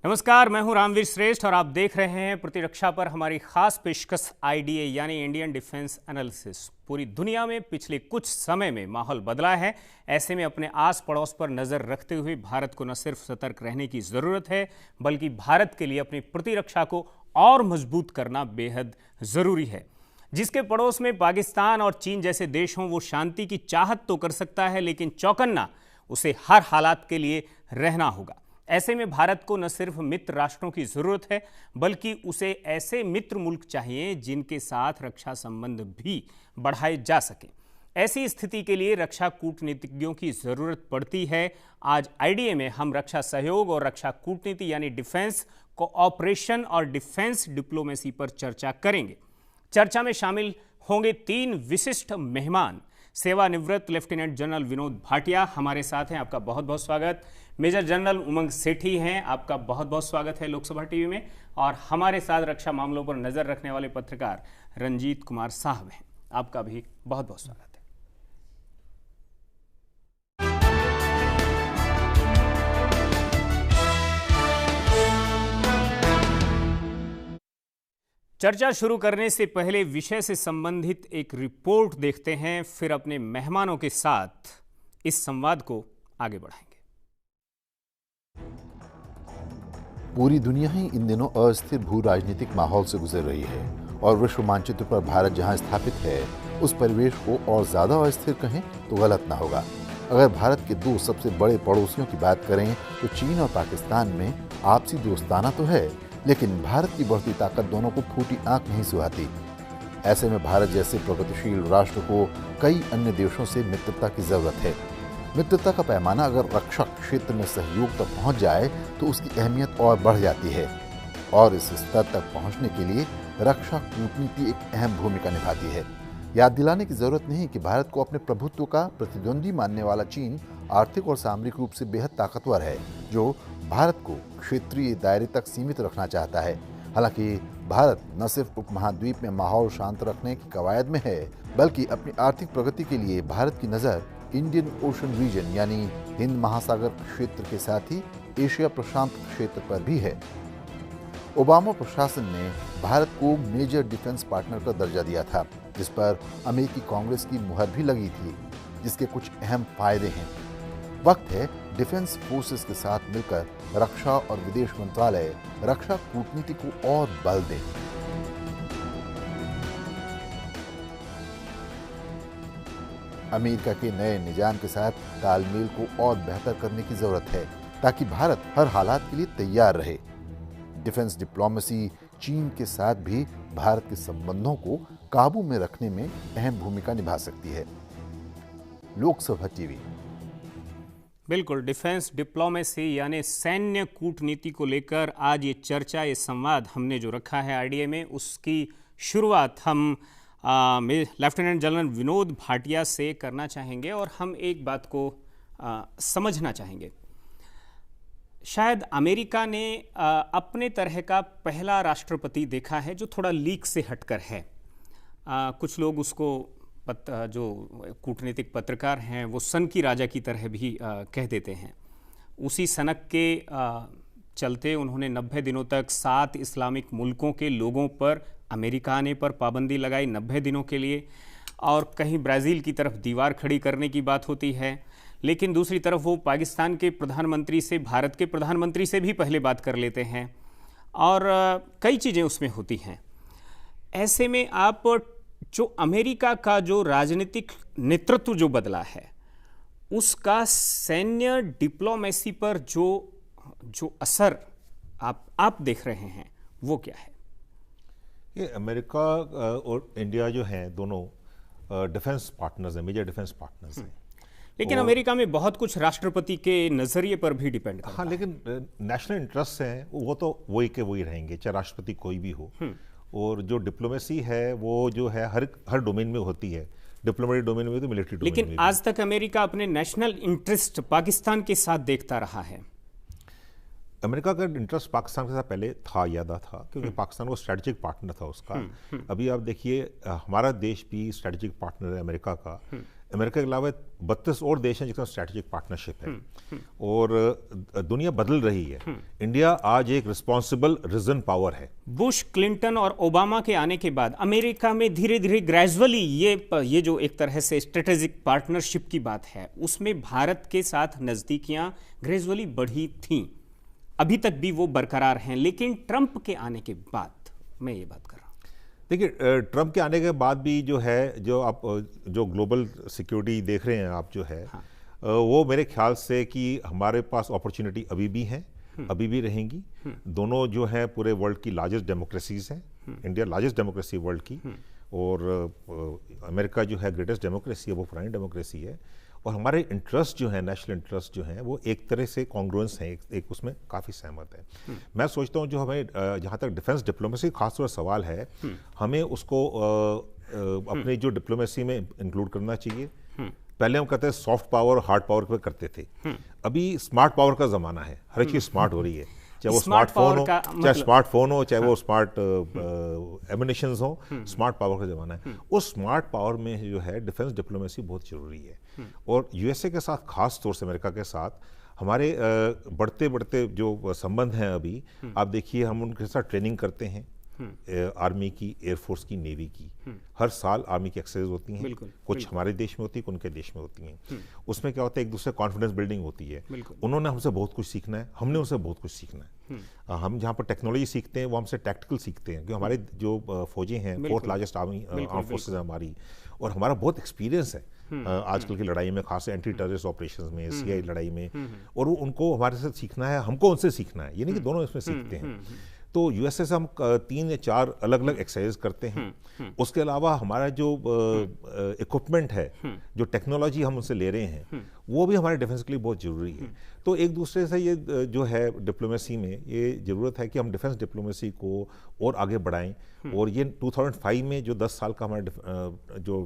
नमस्कार, मैं हूं रामवीर श्रेष्ठ और आप देख रहे हैं प्रतिरक्षा पर हमारी खास पेशकश आईडीए यानी इंडियन डिफेंस एनालिसिस। पूरी दुनिया में पिछले कुछ समय में माहौल बदला है। ऐसे में अपने आस पड़ोस पर नजर रखते हुए भारत को न सिर्फ सतर्क रहने की जरूरत है, बल्कि भारत के लिए अपनी प्रतिरक्षा को और मजबूत करना बेहद जरूरी है। जिसके पड़ोस में पाकिस्तान और चीन जैसे देश हों, वो शांति की चाहत तो कर सकता है, लेकिन चौकन्ना उसे हर हालात के लिए रहना होगा। ऐसे में भारत को न सिर्फ मित्र राष्ट्रों की जरूरत है, बल्कि उसे ऐसे मित्र मुल्क चाहिए जिनके साथ रक्षा संबंध भी बढ़ाए जा सके। ऐसी स्थिति के लिए रक्षा कूटनीतिज्ञों की जरूरत पड़ती है। आज आईडीए में हम रक्षा सहयोग और रक्षा कूटनीति यानी डिफेंस कोऑपरेशन और डिफेंस डिप्लोमेसी पर चर्चा करेंगे। चर्चा में शामिल होंगे 3 विशिष्ट मेहमान। सेवानिवृत्त लेफ्टिनेंट जनरल विनोद भाटिया हमारे साथ हैं, आपका बहुत बहुत स्वागत। मेजर जनरल उमंग सेठी हैं, आपका बहुत बहुत स्वागत है लोकसभा टीवी में। और हमारे साथ रक्षा मामलों पर नजर रखने वाले पत्रकार रंजीत कुमार साहब हैं, आपका भी बहुत बहुत स्वागत है। चर्चा शुरू करने से पहले विषय से संबंधित एक रिपोर्ट देखते हैं, फिर अपने मेहमानों के साथ इस संवाद को आगे बढ़ाएंगे। पूरी दुनिया ही इन दिनों अस्थिर भू राजनीतिक माहौल से गुजर रही है और विश्व मानचित्र पर भारत जहां स्थापित है, उस परिवेश को और ज्यादा अस्थिर कहें तो गलत ना होगा। अगर भारत के 2 सबसे बड़े पड़ोसियों की बात करें तो चीन और पाकिस्तान में आपसी दोस्ताना तो है, लेकिन भारत की बढ़ती ताकत दोनों को फूटी आंख नहीं सुहाती। ऐसे में भारत जैसे प्रगतिशील राष्ट्र को कई अन्य देशों से मित्रता की जरूरत है। मित्रता का पैमाना अगर रक्षा क्षेत्र में सहयोग तक पहुंच जाए तो उसकी अहमियत और बढ़ जाती है, और इस स्तर तक पहुंचने के लिए रक्षा कूटनीति एक अहम भूमिका निभाती है। याद दिलाने की जरूरत नहीं कि भारत को अपने प्रभुत्व का प्रतिद्वंदी मानने वाला चीन आर्थिक और सामरिक रूप से बेहद ताकतवर है, जो भारत को क्षेत्रीय दायरे तक सीमित रखना चाहता है। हालांकि भारत न सिर्फ उपमहाद्वीप में माहौल शांत रखने की कवायद में है, बल्कि अपनी आर्थिक प्रगति के लिए भारत की नज़र इंडियन ओशन रीजन यानी हिंद महासागर क्षेत्र के साथ ही एशिया प्रशांत क्षेत्र पर भी है। ओबामा प्रशासन ने भारत को मेजर डिफेंस पार्टनर का दर्जा दिया था, जिस पर अमेरिकी कांग्रेस की मुहर भी लगी थी, जिसके कुछ अहम फायदे हैं। वक्त है डिफेंस फोर्सेस के साथ मिलकर रक्षा और विदेश मंत्रालय रक्षा कूटनीति को और बल दे। अमेरिका के नए निजाम के साथ तालमेल को और बेहतर करने की जरूरत है, ताकि भारत हर हालात के लिए तैयार रहे। डिफेंस डिप्लोमेसी चीन के साथ भी भारत के संबंधों को काबू में रखने में अहम भूमिका निभा सकती है। लोकसभा टीवी। बिल्कुल, डिफेंस डिप्लोमेसी यानी सैन्य कूटनीति को लेकर आज ये चर्चा, ये संवाद हमने जो रखा है आईडीए में, उसकी शुरुआत हम लेफ्टिनेंट जनरल विनोद भाटिया से करना चाहेंगे। और हम एक बात को समझना चाहेंगे। शायद अमेरिका ने अपने तरह का पहला राष्ट्रपति देखा है जो थोड़ा लीक से हटकर है। कुछ लोग उसको जो कूटनीतिक पत्रकार हैं वो सन की राजा की तरह भी कह देते हैं। उसी सनक के चलते उन्होंने 90 दिनों तक 7 इस्लामिक मुल्कों के लोगों पर अमेरिका आने पर पाबंदी लगाई 90 दिनों के लिए, और कहीं ब्राज़ील की तरफ दीवार खड़ी करने की बात होती है, लेकिन दूसरी तरफ वो पाकिस्तान के प्रधानमंत्री से, भारत के प्रधानमंत्री से भी पहले बात कर लेते हैं, और कई चीज़ें उसमें होती हैं। ऐसे में आप जो अमेरिका का जो राजनीतिक नेतृत्व जो बदला है, उसका सैन्य डिप्लोमेसी पर जो असर आप देख रहे हैं वो क्या है? ये अमेरिका और इंडिया जो हैं दोनों डिफेंस पार्टनर्स हैं, मेजर डिफेंस पार्टनर्स हैं। लेकिन अमेरिका में बहुत कुछ राष्ट्रपति के नजरिए पर भी डिपेंड करता है। हाँ, लेकिन नेशनल इंटरेस्ट हैं वो तो वही के वही रहेंगे, चाहे राष्ट्रपति कोई भी हो। और जो डिप्लोमेसी है वो जो है हर डोमेन में होती है, डिप्लोमेटिक डोमेन में तो मिलिट्री डोमेन में। लेकिन आज तक अमेरिका अपने नेशनल इंटरेस्ट पाकिस्तान के साथ देखता रहा है। अमेरिका का इंटरेस्ट पाकिस्तान के साथ पहले था, यादा था, क्योंकि पाकिस्तान वो स्ट्रेटेजिक पार्टनर था उसका। अभी आप देखिए हमारा देश भी स्ट्रेटेजिक पार्टनर है अमेरिका का। अमेरिका के अलावा 32 और देश हैं जिसका स्ट्रैटेजिक पार्टनरशिप है और दुनिया बदल रही है। इंडिया आज एक रिस्पॉन्सिबल रीजन पावर है। बुश, क्लिंटन और ओबामा के आने के बाद अमेरिका में धीरे धीरे ग्रेजुअली ये जो एक तरह से स्ट्रेटेजिक पार्टनरशिप की बात है, उसमें भारत के साथ नजदीकियां ग्रेजुअली बढ़ी थीं, अभी तक भी वो बरकरार हैं, लेकिन ट्रंप के आने के बाद मैं ये बात कर रहा हूं। देखिए, ट्रंप के आने के बाद भी जो है, जो आप जो ग्लोबल सिक्योरिटी देख रहे हैं आप, जो है हाँ। वो मेरे ख्याल से कि हमारे पास अपॉर्चुनिटी अभी भी है, अभी भी रहेंगी। दोनों जो है पूरे वर्ल्ड की लार्जेस्ट डेमोक्रेसीज हैं। इंडिया लार्जेस्ट डेमोक्रेसी वर्ल्ड की, और अमेरिका जो है ग्रेटेस्ट डेमोक्रेसी है, वो पुरानी डेमोक्रेसी है। और हमारे इंटरेस्ट जो है, नेशनल इंटरेस्ट जो है, वो एक तरह से कॉन्ग्रुएंस हैं, एक उसमें काफ़ी सहमत है। मैं सोचता हूँ जो हमें जहाँ तक डिफेंस डिप्लोमेसी खासतौर पर सवाल है, हमें उसको अपनी जो डिप्लोमेसी में इंक्लूड करना चाहिए। पहले हम कहते हैं सॉफ्ट पावर, हार्ड पावर पे करते थे। अभी स्मार्ट पावर का ज़माना है, हर एक चीज़ स्मार्ट हो रही है, चाहे वो स्मार्टफोन हो, चाहे वो स्मार्ट एमिनेशंस हो, स्मार्ट पावर का ज़माना है। उस स्मार्ट पावर में जो है डिफेंस डिप्लोमेसी बहुत ज़रूरी है। और यूएसए के साथ, खास तौर से अमेरिका के साथ हमारे बढ़ते बढ़ते जो संबंध हैं अभी, आप देखिए हम उनके साथ ट्रेनिंग करते हैं, आर्मी की, एयरफोर्स की, नेवी की। हर साल आर्मी की एक्सरसाइज होती हैं, कुछ हमारे देश में होती है, उनके देश में होती हैं। उसमें क्या होता है, एक दूसरे कॉन्फिडेंस बिल्डिंग होती है। उन्होंने हमसे बहुत कुछ सीखना है, हमने उनसे बहुत कुछ सीखना है। हम जहाँ पर टेक्नोलॉजी सीखते हैं, वो हमसे टैक्टिकल सीखते हैं, क्योंकि हमारे जो फौजें हैं, 4th लार्जेस्ट आर्म फोर्सेज है हमारी, और हमारा बहुत एक्सपीरियंस है आजकल की लड़ाई में, खास एंटी टेररिस्ट ऑपरेशंस में, सीआई लड़ाई में। और उनको हमारे साथ सीखना है, हमको उनसे सीखना है, ये नहीं कि दोनों इसमें सीखते हैं। तो यूएसए से हम 3 या 4 अलग अलग एक्सरसाइज करते हैं। उसके अलावा हमारा जो इक्विपमेंट है, जो टेक्नोलॉजी हम उनसे ले रहे हैं, वो भी हमारे डिफेंस के लिए बहुत ज़रूरी है। तो एक दूसरे से ये जो है डिप्लोमेसी में ये ज़रूरत है कि हम डिफेंस डिप्लोमेसी को और आगे बढ़ाएं। और ये 2005 में जो 10 साल का हमारा जो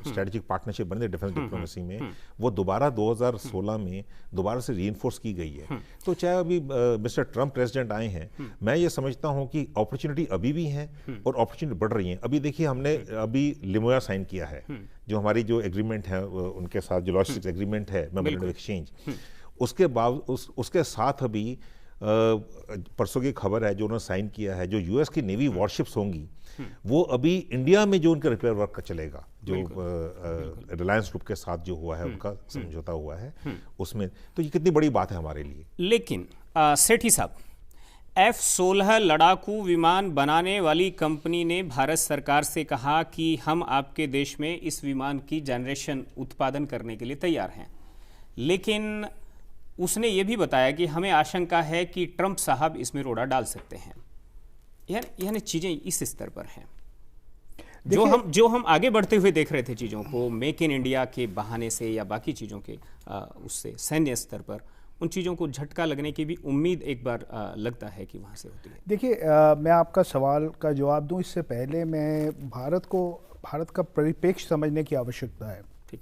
स्ट्रेटेजिक पार्टनरशिप बने डिफेंस डिप्लोमेसी में, वो दोबारा 2016 में दोबारा से रीइंफोर्स की गई है। तो चाहे अभी मिस्टर ट्रंप प्रेसिडेंट आए हैं, मैं ये समझता हूँ कि अपॉर्चुनिटी अभी भी है और अपॉर्चुनिटी बढ़ रही है। अभी देखिए, हमने अभी लिमोया साइन किया है, जो हमारी जो एग्रीमेंट है उनके साथ, जो लॉजिस्टिक्स एग्रीमेंट है, मेमोरेंडम ऑफ एक्सचेंज, उसके बाद उसके साथ अभी परसों की खबर है जो उन्होंने साइन किया है, जो यूएस की नेवी वॉरशिप्स होंगी, वो अभी इंडिया में जो उनका रिपेयर वर्क का चलेगा, जो रिलायंस ग्रुप के साथ जो हुआ है, उनका समझौता हुआ है उसमें। तो ये कितनी बड़ी बात है हमारे लिए। लेकिन सेठी साहब, F-16 लड़ाकू विमान बनाने वाली कंपनी ने भारत सरकार से कहा कि हम आपके देश में इस विमान की जनरेशन उत्पादन करने के लिए तैयार हैं, लेकिन उसने ये भी बताया कि हमें आशंका है कि ट्रंप साहब इसमें रोड़ा डाल सकते हैं। यानी चीज़ें इस स्तर पर हैं। जो हम आगे बढ़ते हुए देख रहे थे चीज़ों को, मेक इन इंडिया के बहाने से या बाकी चीज़ों के उससे सैन्य स्तर पर, उन चीज़ों को झटका लगने की भी उम्मीद एक बार लगता है कि वहाँ से होती है। देखिए, मैं आपका सवाल का जवाब दूं इससे पहले मैं भारत का परिप्रेक्ष्य समझने की आवश्यकता है। ठीक।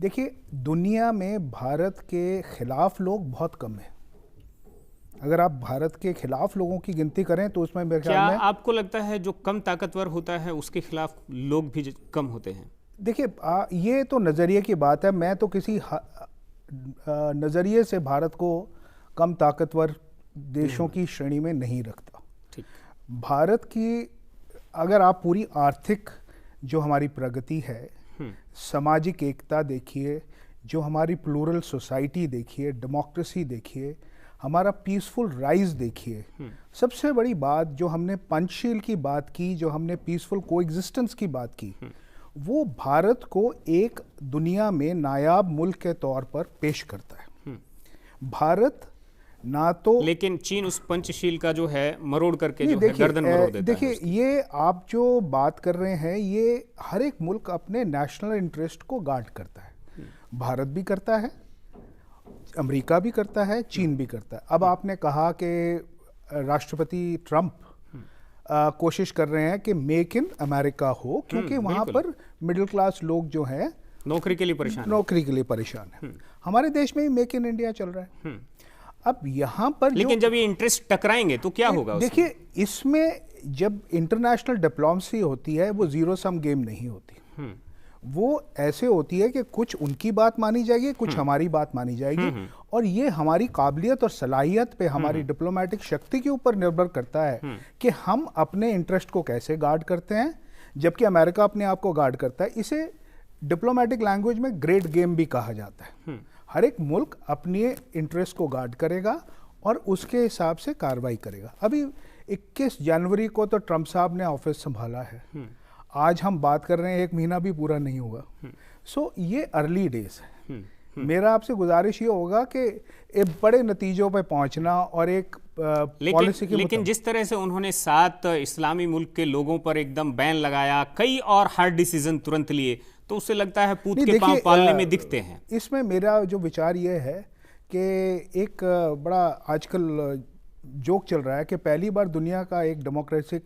देखिए, दुनिया में भारत के खिलाफ लोग बहुत कम हैं। अगर आप भारत के खिलाफ लोगों की गिनती करें तो उसमें मेरे ख्याल में, आपको लगता है जो कम ताकतवर होता है उसके खिलाफ लोग भी कम होते हैं? देखिए, ये तो नज़रिए की बात है। मैं तो किसी नज़रिए से भारत को कम ताकतवर देशों की श्रेणी में नहीं रखता। ठीक। भारत की अगर आप पूरी आर्थिक जो हमारी प्रगति है, सामाजिक एकता देखिए, जो हमारी प्लूरल सोसाइटी देखिए, डेमोक्रेसी देखिए, हमारा पीसफुल राइज देखिए, सबसे बड़ी बात जो हमने पंचशील की बात की, जो हमने पीसफुल कोएग्जिस्टेंस की बात की, वो भारत को एक दुनिया में नायाब मुल्क के तौर पर पेश करता है। भारत ना तो, लेकिन चीन उस पंचशील का जो है मरोड़ करके जो है गर्दन मरोड़ देता है। देखिए, ये आप जो बात कर रहे हैं, ये हर एक मुल्क अपने नेशनल इंटरेस्ट को गार्ड करता है। भारत भी करता है, अमेरिका भी करता है, चीन भी करता है। अब आपने कहा कि राष्ट्रपति ट्रंप कोशिश कर रहे हैं कि मेक इन अमेरिका हो, क्योंकि वहाँ पर मिडिल क्लास लोग जो हैं नौकरी के लिए परेशान है। हमारे देश में ही मेक इन इंडिया चल रहा है। अब यहाँ पर लेकिन जब ये इंटरेस्ट टकराएंगे तो क्या होगा? देखिए, इसमें जब इंटरनेशनल डिप्लोमेसी होती है, वो जीरो सम गेम नहीं होती। वो ऐसे होती है कि कुछ उनकी बात मानी जाएगी, कुछ हमारी बात मानी जाएगी, और ये हमारी काबिलियत और सलाहियत पे, हमारी डिप्लोमेटिक शक्ति के ऊपर निर्भर करता है कि हम अपने इंटरेस्ट को कैसे गार्ड करते हैं, जबकि अमेरिका अपने आप को गार्ड करता है। इसे डिप्लोमेटिक लैंग्वेज में ग्रेट गेम भी कहा जाता है। हर एक मुल्क अपने इंटरेस्ट को गार्ड करेगा और उसके हिसाब से कार्रवाई करेगा। अभी 21 जनवरी को तो ट्रंप साहब ने ऑफिस संभाला है, आज हम बात कर रहे हैं 1 महीना भी पूरा नहीं हुआ। सो ये अर्ली डेज है। मेरा आपसे गुजारिश ये होगा कि एक बड़े नतीजों पे पहुंचना और एक पॉलिसी के लेकिन जिस तरह से उन्होंने 7 इस्लामी मुल्क के लोगों पर एकदम बैन लगाया, कई और हार्ड डिसीजन तुरंत लिए, तो उससे लगता है पूत के पांव पालने में दिखते हैं। इसमें मेरा जो विचार ये है कि एक बड़ा आजकल जोक चल रहा है कि पहली बार दुनिया का एक डेमोक्रेटिक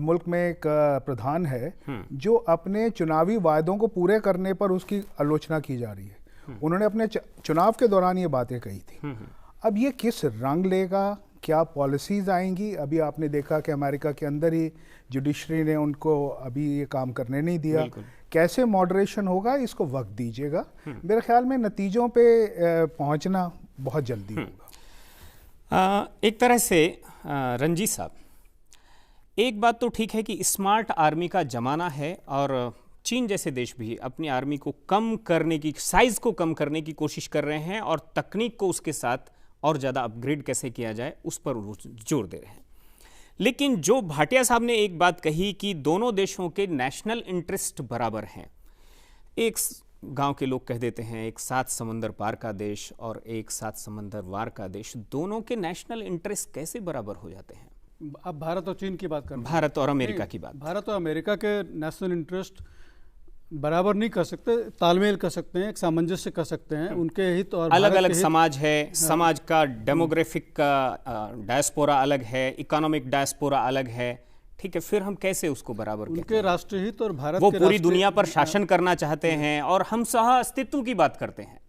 मुल्क में एक प्रधान है जो अपने चुनावी वायदों को पूरे करने पर उसकी आलोचना की जा रही है। उन्होंने अपने चुनाव के दौरान ये बातें कही थी। अब ये किस रंग लेगा, क्या पॉलिसीज आएंगी? अभी आपने देखा कि अमेरिका के अंदर ही जुडिशरी ने उनको अभी ये काम करने नहीं दिया। कैसे मॉडरेशन होगा, इसको वक्त दीजिएगा। मेरे ख्याल में नतीजों पे पहुंचना बहुत जल्दी होगा। एक तरह से रंजीत साहब, एक बात तो ठीक है कि स्मार्ट आर्मी का जमाना है और चीन जैसे देश भी अपनी आर्मी को कम करने की, साइज को कम करने की कोशिश कर रहे हैं और तकनीक को उसके साथ और ज़्यादा अपग्रेड कैसे किया जाए उस पर जोर दे रहे हैं। लेकिन जो भाटिया साहब ने एक बात कही कि दोनों देशों के नेशनल इंटरेस्ट बराबर हैं। एक गांव के लोग कह देते हैं एक 7 समंदर पार का देश और एक 7 समंदर वार का देश, दोनों के नेशनल इंटरेस्ट कैसे बराबर हो जाते हैं? अब भारत और चीन की बात करते हैं, भारत और अमेरिका की बात। भारत और अमेरिका के नेशनल इंटरेस्ट बराबर नहीं कर सकते, तालमेल कर सकते हैं, एक सामंजस्य कर सकते हैं। उनके हित और अलग अलग समाज है, समाज का डेमोग्राफिक का डायस्पोरा अलग है, इकोनॉमिक डायस्पोरा अलग है, ठीक है, फिर हम कैसे उसको बराबर उनके राष्ट्रीय हित और भारत वो पूरी दुनिया पर शासन करना चाहते हैं और हम सह अस्तित्व की बात करते हैं।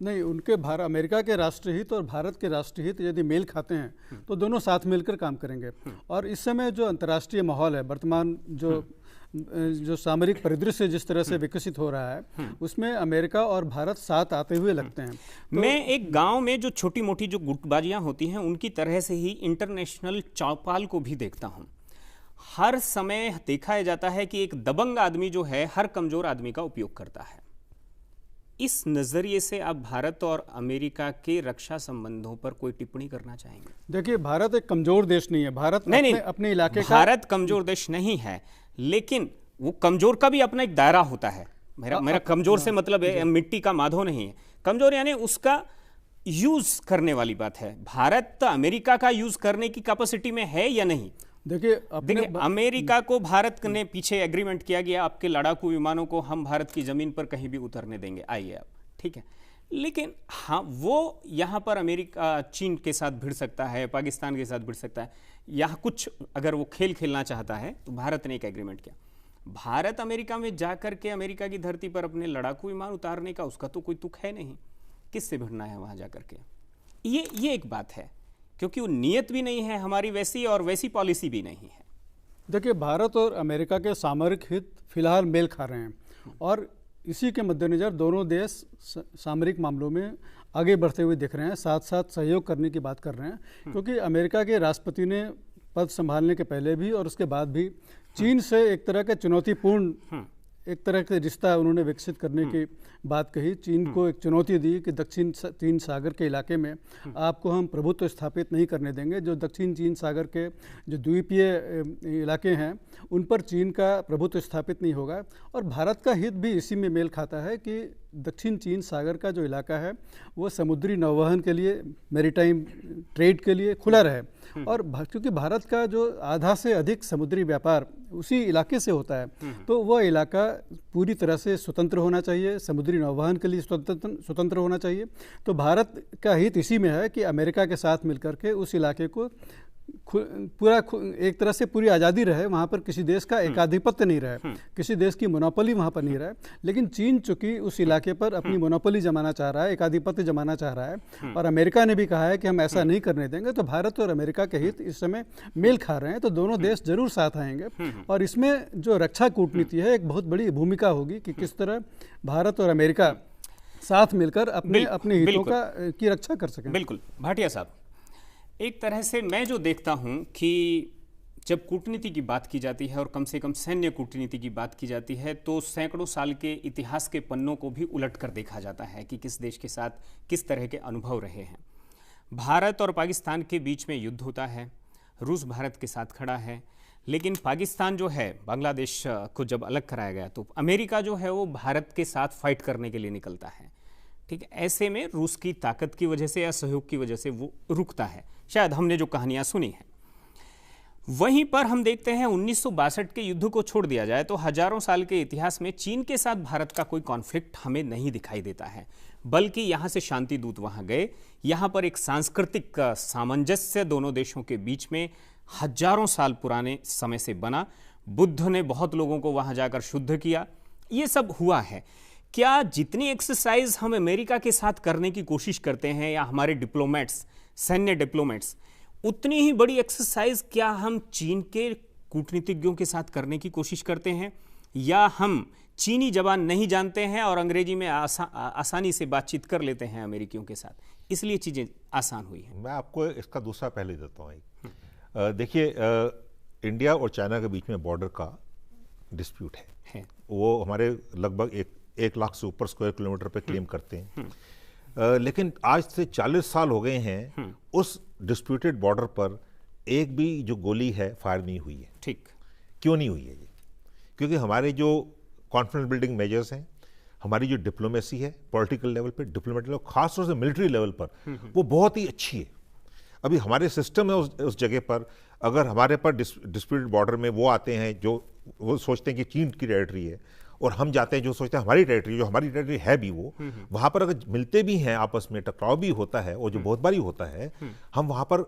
नहीं, उनके अमेरिका के राष्ट्रीय हित और भारत के राष्ट्रीय हित यदि मेल खाते हैं तो दोनों साथ मिलकर काम करेंगे। और इस समय जो अंतर्राष्ट्रीय माहौल है, वर्तमान जो सामरिक परिदृश्य जिस तरह से विकसित हो रहा है, उसमें अमेरिका और भारत साथ आते हुए लगते हैं। तो मैं एक गांव में जो छोटी मोटी जो गुटबाजियां होती हैं उनकी तरह से ही इंटरनेशनल चौपाल को भी देखता हूं। हर समय देखा जाता है कि एक दबंग आदमी जो है हर कमजोर आदमी का उपयोग करता है। इस नजरिए से आप भारत और अमेरिका के रक्षा संबंधों पर कोई टिप्पणी करना चाहेंगे? देखिए, भारत एक कमजोर देश नहीं है। भारत अपने इलाके का, भारत कमजोर देश नहीं है, लेकिन वो कमजोर का भी अपना एक दायरा होता है। मेरा कमजोर से मतलब मिट्टी का माधो नहीं है। कमजोर यानी उसका यूज करने वाली बात है। भारत अमेरिका का यूज करने की कैपेसिटी में है या नहीं? देखिए, अमेरिका को भारत ने पीछे एग्रीमेंट किया गया, आपके लड़ाकू विमानों को हम भारत की जमीन पर कहीं भी उतरने देंगे, आइए आप, ठीक है। लेकिन हाँ, वो यहाँ पर अमेरिका चीन के साथ भिड़ सकता है, पाकिस्तान के साथ भिड़ सकता है। यहाँ कुछ अगर वो खेल खेलना चाहता है तो भारत ने एक एग्रीमेंट किया। भारत अमेरिका में जाकर के अमेरिका की धरती पर अपने लड़ाकू विमान उतारने का उसका तो कोई तुक है नहीं। किससे भिड़ना है वहाँ जाकर के? ये एक बात है, क्योंकि वो नीयत भी नहीं है हमारी वैसी और वैसी पॉलिसी भी नहीं है। देखिए, भारत और अमेरिका के सामरिक हित फिलहाल मेल खा रहे हैं और इसी के मद्देनज़र दोनों देश सामरिक मामलों में आगे बढ़ते हुए दिख रहे हैं, साथ साथ सहयोग करने की बात कर रहे हैं। क्योंकि अमेरिका के राष्ट्रपति ने पद संभालने के पहले भी और उसके बाद भी चीन से एक तरह का चुनौतीपूर्ण एक तरह के रिश्ता उन्होंने विकसित करने की बात कही। चीन को एक चुनौती दी कि दक्षिण चीन सागर के इलाके में आपको हम प्रभुत्व स्थापित नहीं करने देंगे। जो दक्षिण चीन सागर के जो द्वीपीय इलाके हैं उन पर चीन का प्रभुत्व स्थापित नहीं होगा। और भारत का हित भी इसी में मेल खाता है कि दक्षिण चीन सागर का जो इलाका है वो समुद्री नौवहन के लिए, मैरीटाइम ट्रेड के लिए खुला रहे। और क्योंकि भारत का जो आधा से अधिक समुद्री व्यापार उसी इलाके से होता है, तो वह इलाका पूरी तरह से स्वतंत्र होना चाहिए, समुद्री नौवहन के लिए स्वतंत्र होना चाहिए। तो भारत का हित इसी में है कि अमेरिका के साथ मिलकर के उस इलाके को एक तरह से पूरी आज़ादी रहे, वहाँ पर किसी देश का एकाधिपत्य नहीं रहे, किसी देश की मोनोपोली वहाँ पर नहीं रहे। लेकिन चीन चूंकि उस इलाके पर अपनी मोनोपोली जमाना चाह रहा है, एकाधिपत्य जमाना चाह रहा है, और अमेरिका ने भी कहा है कि हम ऐसा नहीं करने देंगे, तो भारत और अमेरिका के हित इस समय मेल खा रहे हैं, तो दोनों देश जरूर साथ आएंगे। और इसमें जो रक्षा कूटनीति है एक बहुत बड़ी भूमिका होगी कि किस तरह भारत और अमेरिका साथ मिलकर अपने हितों की रक्षा कर सकें। बिल्कुल भाटिया साहब, एक तरह से मैं जो देखता हूं कि जब कूटनीति की बात की जाती है और कम से कम सैन्य कूटनीति की बात की जाती है तो सैकड़ों साल के इतिहास के पन्नों को भी उलट कर देखा जाता है कि किस देश के साथ किस तरह के अनुभव रहे हैं। भारत और पाकिस्तान के बीच में युद्ध होता है, रूस भारत के साथ खड़ा है, लेकिन पाकिस्तान जो है बांग्लादेश को जब अलग कराया गया तो अमेरिका जो है वो भारत के साथ फाइट करने के लिए निकलता है। ठीक है, ऐसे में रूस की ताकत की वजह से या सहयोग की वजह से वो रुकता है, शायद हमने जो कहानियां सुनी हैं। वहीं पर हम देखते हैं 1962 के युद्ध को छोड़ दिया जाए तो हजारों साल के इतिहास में चीन के साथ भारत का कोई कॉन्फ्लिक्ट हमें नहीं दिखाई देता है, बल्कि यहां से शांति दूत वहां गए। यहां पर एक सांस्कृतिक सामंजस्य दोनों देशों के बीच में हजारों साल पुराने समय से बना। बुद्ध ने बहुत लोगों को वहां जाकर शुद्ध किया, ये सब हुआ है। क्या जितनी एक्सरसाइज हम अमेरिका के साथ करने की कोशिश करते हैं या हमारे डिप्लोमेट्स, सैन्य डिप्लोमेट्स, उतनी ही बड़ी एक्सरसाइज क्या हम चीन के कूटनीतिज्ञों के साथ करने की कोशिश करते हैं, या हम चीनी जबान नहीं जानते हैं और अंग्रेजी में आसानी से बातचीत कर लेते हैं अमेरिकियों के साथ, इसलिए चीजें आसान हुई हैं? मैं आपको इसका दूसरा पहले देता हूँ। देखिए, इंडिया और चाइना के बीच में बॉर्डर का डिस्प्यूट है। वो हमारे लगभग 1 लाख से ऊपर स्क्वायर किलोमीटर पे क्लेम करते हैं। लेकिन आज से 40 साल हो गए हैं, उस डिस्प्यूटेड बॉर्डर पर एक भी जो गोली है फायर नहीं हुई है। ठीक, क्यों नहीं हुई है ये? क्योंकि हमारे जो कॉन्फिडेंस बिल्डिंग मेजर्स हैं, हमारी जो डिप्लोमेसी है पॉलिटिकल लेवल पे, डिप्लोमेटिक लेवल, खासतौर से मिलिट्री लेवल पर, वो बहुत ही अच्छी है। अभी हमारे सिस्टम है उस जगह पर, अगर हमारे पर डिस्प्यूटेड बॉर्डर में वो आते हैं जो वो सोचते हैं कि चीन की टेरिटरी है, और हम जाते हैं जो सोचते हैं हमारी टेरिटरी, जो हमारी टेरिटरी है भी वो, वहाँ पर अगर मिलते भी हैं आपस में, टकराव भी होता है, और जो बहुत बारी होता है, हम वहाँ पर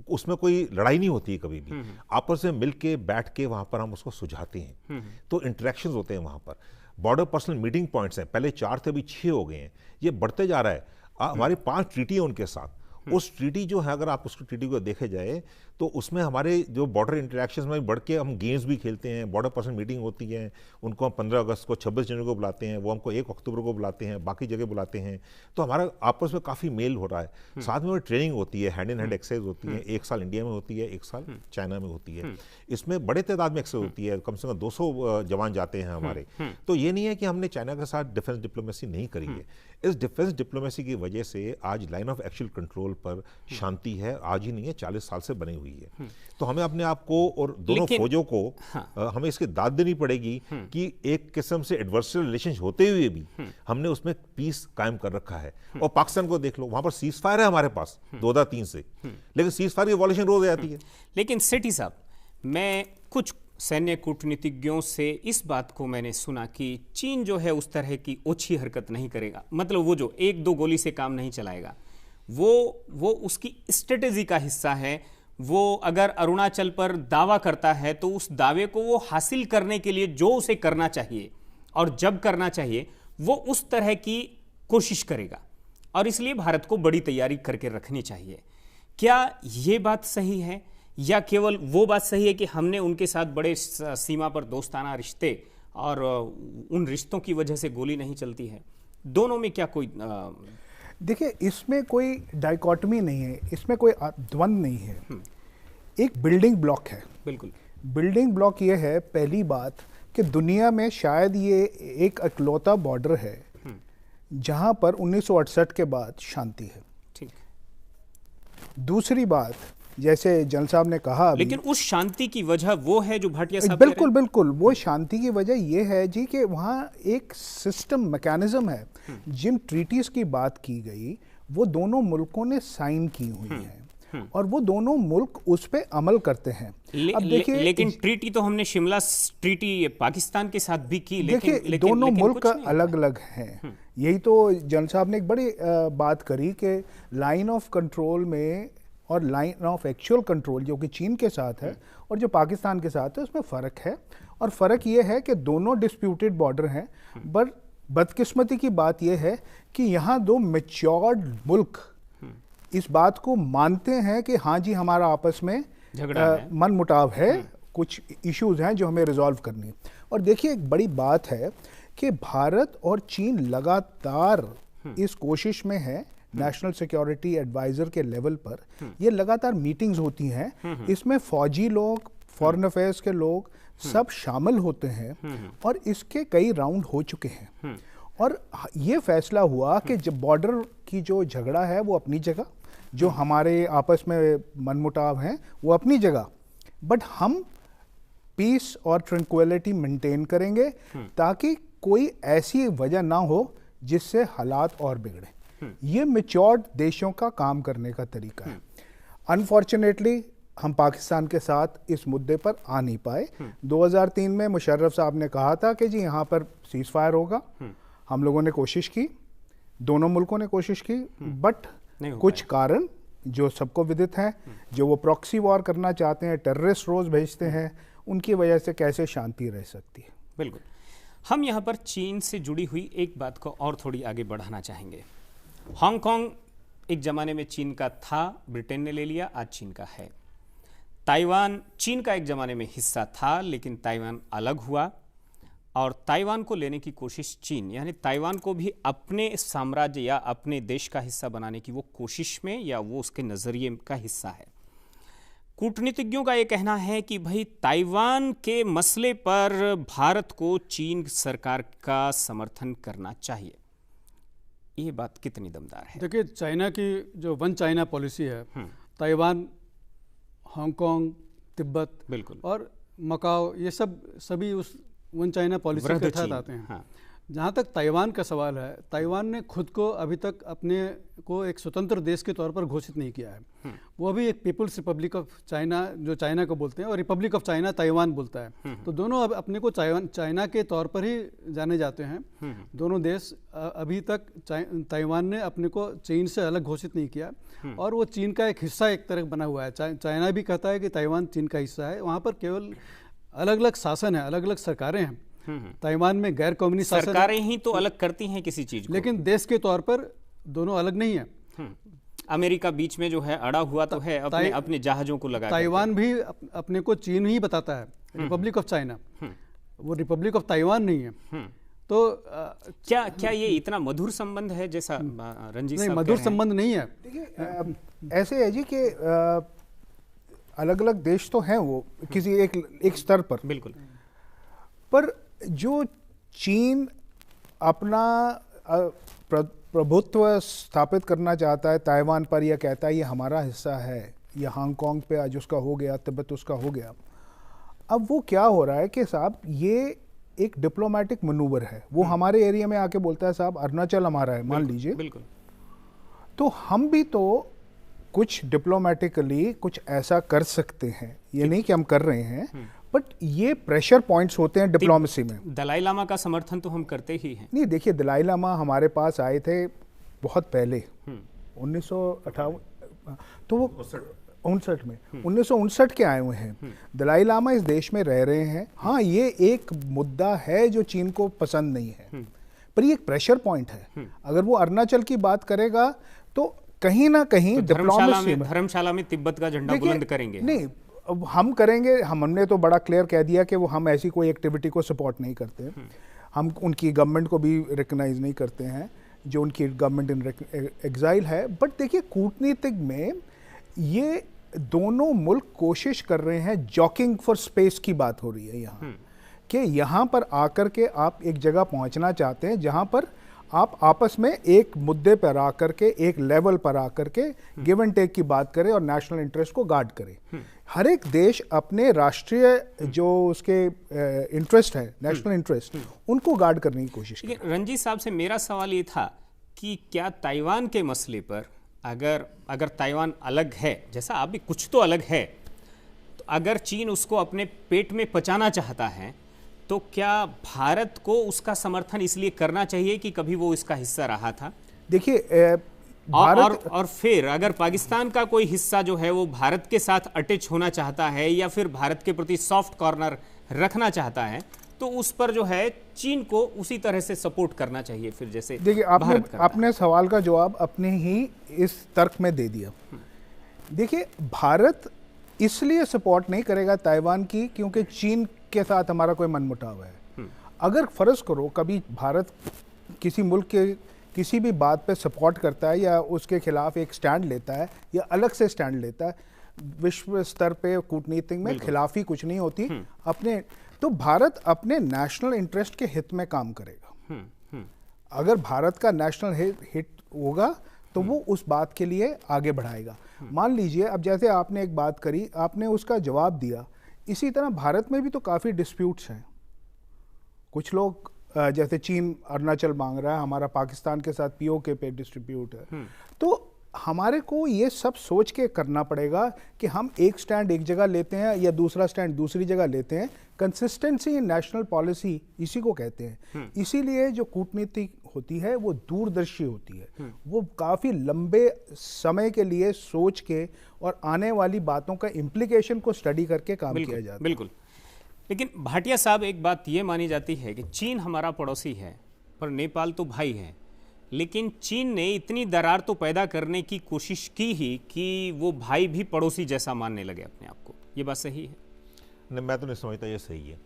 उसमें कोई लड़ाई नहीं होती है कभी भी, आपस में मिल के बैठ के वहाँ पर हम उसको सुलझाते हैं। तो इंटरेक्शंस होते हैं वहाँ पर। बॉर्डर पर्सनल मीटिंग पॉइंट्स हैं, पहले 4 थे, अभी 6 हो गए हैं, ये बढ़ते जा रहा है। हमारी 5 ट्रीटी है उनके साथ। उस ट्रीटी जो है, अगर आप उसकी ट्रीटी को देखे जाए तो उसमें हमारे जो बॉर्डर इंटरेक्शंस में बढ़ के हम गेम्स भी खेलते हैं, बॉर्डर पर्सन मीटिंग होती है, उनको हम 15 अगस्त को, 26 जनवरी को बुलाते हैं, वो हमको 1 अक्टूबर को बुलाते हैं, बाकी जगह बुलाते हैं। तो हमारा आपस में काफ़ी मेल हो रहा है। साथ में ट्रेनिंग होती है, हैंड इन हैंड एक्सरसाइज होती है, 1 साल इंडिया में होती है, 1 साल चाइना में होती है। इसमें बड़े तादाद में एक्सरसाइज होती है, कम से कम 200 जवान जाते हैं हमारे। तो ये नहीं है कि हमने चाइना के साथ डिफेंस डिप्लोमेसी नहीं करी है। इस डिफेंस डिप्लोमेसी की वजह से आज लाइन ऑफ एक्चुअल कंट्रोल पर शांति है, आज ही नहीं है, 40 साल से बनी हुई है। तो हमें अपने आप को और दोनों फौजों को हमें इसकी दाद देनी पड़ेगी कि एक किस्म से एडवर्सरी रिलेशन होते हुए भी हमने उसमें पीस कायम कर रखा है। और पाकिस्तान को देख लो, वहां पर सीज फायर है हमारे पास 2003 से, लेकिन सीज फायर की वॉल्यूशन रोज आती है। लेकिन सेठी साहब, मैं कुछ सैन्य कूटनीतिज्ञों से इस बात को मैंने सुना कि चीन जो है उस तरह की ओछी हरकत नहीं करेगा, मतलब वो जो 1-2 गोली से काम नहीं चलाएगा, वो उसकी स्ट्रेटेजी का हिस्सा है। वो अगर अरुणाचल पर दावा करता है तो उस दावे को वो हासिल करने के लिए जो उसे करना चाहिए और जब करना चाहिए वो उस तरह की कोशिश करेगा, और इसलिए भारत को बड़ी तैयारी करके रखनी चाहिए। क्या ये बात सही है, या केवल वो बात सही है कि हमने उनके साथ बड़े सीमा पर दोस्ताना रिश्ते और उन रिश्तों की वजह से गोली नहीं चलती है? दोनों में क्या कोई देखिए, इसमें कोई डाइकोटमी नहीं है, इसमें कोई द्वंद्व नहीं है। एक बिल्डिंग ब्लॉक है। बिल्कुल, बिल्डिंग ब्लॉक ये है, पहली बात कि दुनिया में शायद ये एक इकलौता बॉर्डर है जहां पर 1968 के बाद शांति है। ठीक। दूसरी बात, जैसे जन साहब ने कहा, लेकिन उस शांति की वजह वो है जो भाटिया साहब बिल्कुल बिल्कुल, वो शांति की वजह ये है जी कि वहाँ एक सिस्टम मैकेनिज्म है। जिन ट्रीटीज की बात की गई वो दोनों मुल्कों ने साइन की हुई हैं और वो दोनों मुल्क उस पे अमल करते हैं। अब देखिए, लेकिन ट्रीटी तो हमने शिमला ट्रीटी पाकिस्तान के साथ भी की, देखिए दोनों मुल्क अलग अलग हैं। यही तो जन साहब ने एक बड़ी बात करी कि लाइन ऑफ कंट्रोल में और लाइन ऑफ एक्चुअल कंट्रोल जो कि चीन के साथ है और जो पाकिस्तान के साथ है उसमें फ़र्क है। और फ़र्क ये है कि दोनों डिस्प्यूटेड बॉर्डर हैं, पर बदकिस्मती की बात यह है कि यहाँ दो मैच्योर्ड मुल्क इस बात को मानते हैं कि हाँ जी हमारा आपस में मन मुटाव है, कुछ इश्यूज हैं जो हमें रिजॉल्व करनी है। और देखिए एक बड़ी बात है कि भारत और चीन लगातार इस कोशिश में है, नेशनल सिक्योरिटी एडवाइजर के लेवल पर ये लगातार मीटिंग्स होती हैं, इसमें फौजी लोग, फॉरेन अफेयर्स के लोग सब शामिल होते हैं और इसके कई राउंड हो चुके हैं। और ये फैसला हुआ कि जब बॉर्डर की जो झगड़ा है वो अपनी जगह, जो हमारे आपस में मनमुटाव हैं वो अपनी जगह, बट हम पीस और ट्रैंक्विलिटी मेंटेन करेंगे ताकि कोई ऐसी वजह ना हो जिससे हालात और बिगड़े। ये मैच्योर्ड देशों का काम करने का तरीका है। अनफॉर्चुनेटली हम पाकिस्तान के साथ इस मुद्दे पर आ नहीं पाए। 2003 में मुशर्रफ साहब ने कहा था कि जी यहाँ पर सीज फायर होगा, हम लोगों ने कोशिश की, दोनों मुल्कों ने कोशिश की, बट कुछ कारण जो सबको विदित हैं, जो वो प्रॉक्सी वॉर करना चाहते हैं, टेररिस्ट रोज भेजते हैं, उनकी वजह से कैसे शांति रह सकती है। बिल्कुल। हम यहाँ पर चीन से जुड़ी हुई एक बात को और थोड़ी आगे बढ़ाना चाहेंगे। हांगकांग एक ज़माने में चीन का था, ब्रिटेन ने ले लिया, आज चीन का है। ताइवान चीन का एक ज़माने में हिस्सा था, लेकिन ताइवान अलग हुआ और ताइवान को लेने की कोशिश चीन, यानी ताइवान को भी अपने साम्राज्य या अपने देश का हिस्सा बनाने की वो कोशिश में या वो उसके नज़रिए का हिस्सा है। कूटनीतिज्ञों का ये कहना है कि भाई ताइवान के मसले पर भारत को चीन सरकार का समर्थन करना चाहिए। ये बात कितनी दमदार है? देखिए, चाइना की जो वन चाइना पॉलिसी है, ताइवान, हांगकांग, तिब्बत बिल्कुल और मकाओ, ये सभी उस वन चाइना पॉलिसी के तहत आते हैं। हाँ। जहाँ तक ताइवान का सवाल है, ताइवान ने खुद को अभी तक अपने को एक स्वतंत्र देश के तौर पर घोषित नहीं किया है। वो अभी एक पीपुल्स रिपब्लिक ऑफ चाइना, जो चाइना को बोलते हैं, और रिपब्लिक ऑफ चाइना ताइवान बोलता है। तो दोनों अब अपने को चाइना के तौर पर ही जाने जाते हैं। दोनों देश अभी तक ताइवान ने अपने को चीन से अलग घोषित नहीं किया और वो चीन का एक हिस्सा एक तरह बना हुआ है। चाइना भी कहता है कि ताइवान चीन का हिस्सा है। वहाँ पर केवल अलग अलग शासन है, अलग अलग सरकारें हैं। ताइवान में गैर कम्युनिस्ट सरकारें ही तो अलग करती हैं किसी चीज को, लेकिन देश के तौर पर दोनों अलग नहीं है। अमेरिका बीच में जो है अड़ा हुआ तो है, अपने अपने जहाजों को लगा। ताइवान भी अपने को चीन ही बताता है, रिपब्लिक ऑफ चाइना, वो रिपब्लिक ऑफ ताइवान नहीं है। तो क्या ये इतना मधुर संबंध है जैसा रंजीत नहीं, साहब मधुर संबंध नहीं है। देखिए ऐसे है जी कि अलग अलग देश तो हैं वो किसी एक स्तर पर, बिल्कुल, पर जो चीन अपना प्रभुत्व स्थापित करना चाहता है ताइवान पर, यह कहता है ये हमारा हिस्सा है, ये हांगकांग पे आज उसका हो गया, तिब्बत उसका हो गया। अब वो क्या हो रहा है कि साहब ये एक डिप्लोमेटिक मनूवर है। वो हमारे एरिया में आके बोलता है साहब अरुणाचल हमारा है, मान लीजिए, बिल्कुल। तो हम भी तो कुछ डिप्लोमेटिकली कुछ ऐसा कर सकते हैं, ये नहीं कि हम कर रहे हैं, बट ये प्रेशर पॉइंट्स होते हैं डिप्लोमेसी में। दलाई लामा का समर्थन तो हम करते ही हैं। नहीं, देखिए दलाई लामा हमारे पास आए थे बहुत पहले, 1958, तो वो 59 में 1959 के आए हुए हैं। दलाई लामा इस देश में रह रहे हैं। हाँ, ये एक मुद्दा है जो चीन को पसंद नहीं है, पर ये एक प्रेशर पॉइंट है। अगर वो अरुणाचल की बात करेगा तो कहीं ना कहीं डिप्लोमेसी में, धर्मशाला में तिब्बत का झंडा बुलंद करेंगे। नहीं, अब हम करेंगे, हमने तो बड़ा क्लियर कह दिया कि वो हम ऐसी कोई एक्टिविटी को सपोर्ट नहीं करते। हम उनकी गवर्नमेंट को भी रिकग्नाइज नहीं करते हैं, जो उनकी गवर्नमेंट इन एग्जाइल है। बट देखिए कूटनीतिक में ये दोनों मुल्क कोशिश कर रहे हैं, जॉकिंग फॉर स्पेस की बात हो रही है यहाँ, कि यहाँ पर आकर के आप एक जगह पहुँचना चाहते हैं जहाँ पर आप आपस में एक मुद्दे पर आकर के, एक लेवल पर आकर के गिव एंड टेक की बात करें और नेशनल इंटरेस्ट को गार्ड करें। हर एक देश अपने राष्ट्रीय जो उसके इंटरेस्ट है, नेशनल इंटरेस्ट, उनको गार्ड करने की कोशिश करे। रंजीत साहब से मेरा सवाल ये था कि क्या ताइवान के मसले पर अगर ताइवान अलग है, जैसा आप भी कुछ तो अलग है, तो अगर चीन उसको अपने पेट में पचाना चाहता है तो क्या भारत को उसका समर्थन इसलिए करना चाहिए कि कभी वो इसका हिस्सा रहा था? देखिए और फिर अगर पाकिस्तान का कोई हिस्सा जो है वो भारत के साथ अटैच होना चाहता है या फिर भारत के प्रति सॉफ्ट कॉर्नर रखना चाहता है, तो उस पर जो है चीन को उसी तरह से सपोर्ट करना चाहिए। फिर जैसे देखिए, आपने सवाल का जवाब अपने ही इस तर्क में दे दिया। देखिए, भारत इसलिए सपोर्ट नहीं करेगा ताइवान की क्योंकि चीन के साथ हमारा कोई मनमुटाव है। अगर फर्ज करो कभी भारत किसी मुल्क के किसी भी बात पे सपोर्ट करता है या उसके खिलाफ एक स्टैंड लेता है या अलग से स्टैंड लेता है, विश्व स्तर पे कूटनीति में खिलाफी कुछ नहीं होती अपने, तो भारत अपने नेशनल इंटरेस्ट के हित में काम करेगा। अगर भारत का नेशनल हित होगा तो वो उस बात के लिए आगे बढ़ाएगा। मान लीजिए, अब जैसे आपने एक बात करी, आपने उसका जवाब दिया, इसी तरह भारत में भी तो काफ़ी डिस्प्यूट्स हैं। कुछ लोग जैसे चीन अरुणाचल मांग रहा है, हमारा पाकिस्तान के साथ पीओके पे डिस्ट्रीब्यूट है। तो हमारे को ये सब सोच के करना पड़ेगा कि हम एक स्टैंड एक जगह लेते हैं या दूसरा स्टैंड दूसरी जगह लेते हैं। कंसिस्टेंसी इन नेशनल पॉलिसी इसी को कहते हैं। इसीलिए जो कूटनीति होती है वो दूरदर्शी होती है, वो काफ़ी लंबे समय के लिए सोच के और आने वाली बातों का इम्प्लीकेशन को स्टडी करके काम किया जाता है। बिल्कुल। लेकिन भाटिया साहब, एक बात ये मानी जाती है कि चीन हमारा पड़ोसी है पर नेपाल तो भाई है, लेकिन चीन ने इतनी दरार तो पैदा करने की कोशिश की ही कि वो भाई भी पड़ोसी जैसा मानने लगे अपने आप को। ये बात सही है? नहीं, मैं तो नहीं समझता ये सही है।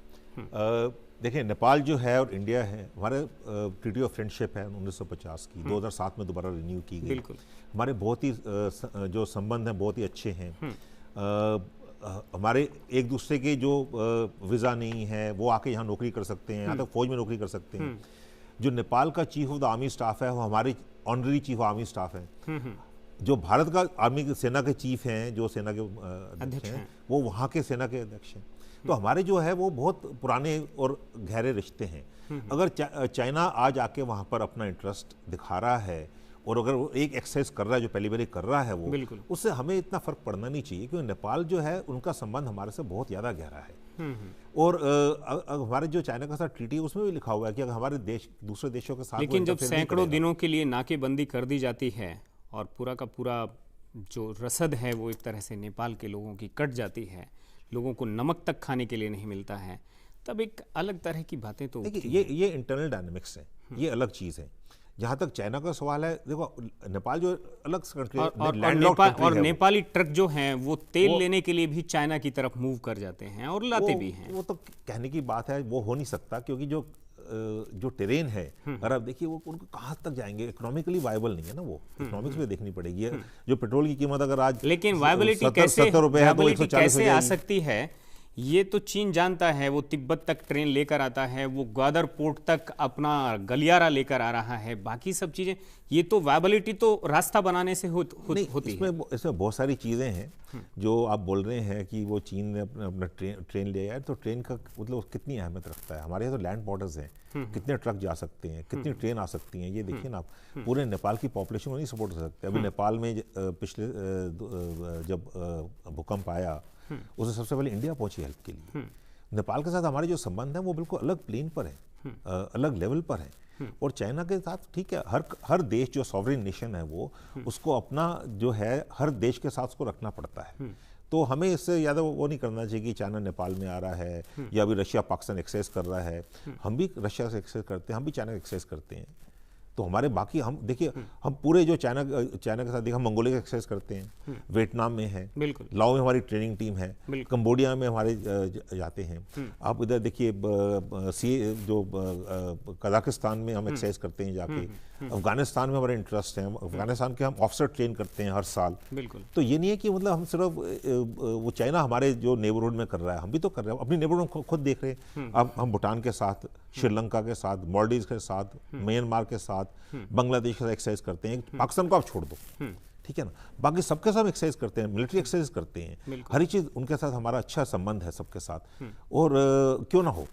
देखिए, नेपाल जो है और इंडिया है, हमारे ट्रीटी ऑफ फ्रेंडशिप है 1950 की, 2007 में दोबारा रिन्यू की गई। बिल्कुल। हमारे बहुत ही जो संबंध हैं बहुत ही अच्छे हैं। हमारे एक दूसरे के जो वीज़ा नहीं है वो आके यहाँ नौकरी कर सकते हैं, यहाँ तक फौज में नौकरी कर सकते हैं। जो नेपाल का chief of the army staff है वो हमारी honorary chief of army staff है। जो भारत का आर्मी सेना के चीफ हैं, जो सेना के अध्यक्ष हैं, वो वहाँ के सेना के अध्यक्ष हैं। तो हमारे जो है वो बहुत पुराने और गहरे रिश्ते हैं। अगर चाइना आज आके वहाँ पर अपना इंटरेस्ट दिखा रहा है और अगर वो एक एक्सरसाइज कर रहा है जो पहली बार कर रहा है वो, उससे हमें इतना फर्क पड़ना नहीं चाहिए, क्योंकि नेपाल जो है उनका संबंध हमारे से बहुत ज़्यादा गहरा है। और हमारे जो चाइना का साथ ट्रीटी है उसमें भी लिखा हुआ है कि अगर हमारे देश दूसरे देशों के साथ, लेकिन जब सैकड़ों दिनों के लिए नाकेबंदी कर दी जाती है और पूरा का पूरा जो रसद है वो एक तरह से नेपाल के लोगों की कट जाती है, लोगों को नमक तक खाने के लिए नहीं मिलता है, तब एक अलग तरह की बातें तो देखिए, ये इंटरनल डायनेमिक्स है, ये अलग चीज़ है। जहाँ तक चाइना का सवाल है, देखो नेपाल जो अलग कंट्री और नेपाली ट्रक जो हैं वो तेल लेने के लिए भी चाइना की तरफ मूव कर जाते हैं और लाते भी हैं। वो तो कहने की बात है, वो हो नहीं सकता, क्योंकि जो टेरेन है, अगर आप देखिए वो उनको कहाँ तक जाएंगे, इकोनॉमिकली वायबल नहीं है ना, वो इकोनॉमिक्स में देखनी पड़ेगी। जो पेट्रोल की कीमत अगर आज, लेकिन वायबिलिटी कैसे आ सकती है ये तो चीन जानता है। वो तिब्बत तक ट्रेन लेकर आता है, वो ग्वादर पोर्ट तक अपना गलियारा लेकर आ रहा है, बाकी सब चीजें, ये तो वायबिलिटी तो रास्ता बनाने से होती है। इसमें बहुत सारी चीजें हैं जो आप बोल रहे हैं कि वो चीन ने अपना ट्रेन ले आया, तो ट्रेन का मतलब कितनी अहमियत रखता है। हमारे यहाँ तो लैंड बॉर्डर्स हैं, कितने ट्रक जा सकते हैं, कितनी ट्रेन आ सकती हैं, ये देखिए ना आप। पूरे नेपाल की पॉपुलेशन को नहीं सपोर्ट कर सकते। अभी नेपाल में पिछले जब भूकंप आया, उसे सबसे पहले इंडिया पहुंची हेल्प के लिए। नेपाल के साथ हमारे जो संबंध है वो बिल्कुल अलग प्लेन पर है, अलग लेवल पर है। और चाइना के साथ ठीक है, हर देश जो सॉवरेन नेशन है वो उसको अपना जो है हर देश के साथ उसको रखना पड़ता है। तो हमें इससे ज़्यादा वो नहीं करना चाहिए कि चाइना नेपाल में आ रहा है या अभी रशिया पाकिस्तान एक्सेस कर रहा है। हम भी रशिया से एक्सेस करते हैं, हम भी चाइना एक्सेस करते हैं। तो हमारे बाकी हम देखिए, हम पूरे जो चाइना के साथ देखिए, हम मंगोलिया का एक्सेस करते हैं, वियतनाम में है, लाओ में हमारी ट्रेनिंग टीम है, कंबोडिया में हमारे जाते हैं। आप इधर देखिए जो कजाकिस्तान में हम एक्सेस करते हैं जाके, अफगानिस्तान में हमारे इंटरेस्ट हैं, अफगानिस्तान के हम ऑफिसर ट्रेन करते हैं हर साल। तो ये नहीं है कि मतलब हम सिर्फ वो चाइना हमारे जो नेबरहुड में कर रहा है, हम भी तो कर रहे हैं, अपनी नेबरहुड खुद देख रहे हैं। अब हम भूटान के साथ, श्रीलंका के साथ, मालदीव के साथ, म्यांमार के साथ, बांग्लादेश के साथ एक्सरसाइज करते हैं। पाकिस्तान को आप छोड़ दो, ठीक है ना, बाकी सबके साथ एक्सरसाइज करते हैं, मिलिट्री एक्सरसाइज करते हैं, हर चीज उनके साथ हमारा अच्छा संबंध है सबके साथ। और क्यों ना हो,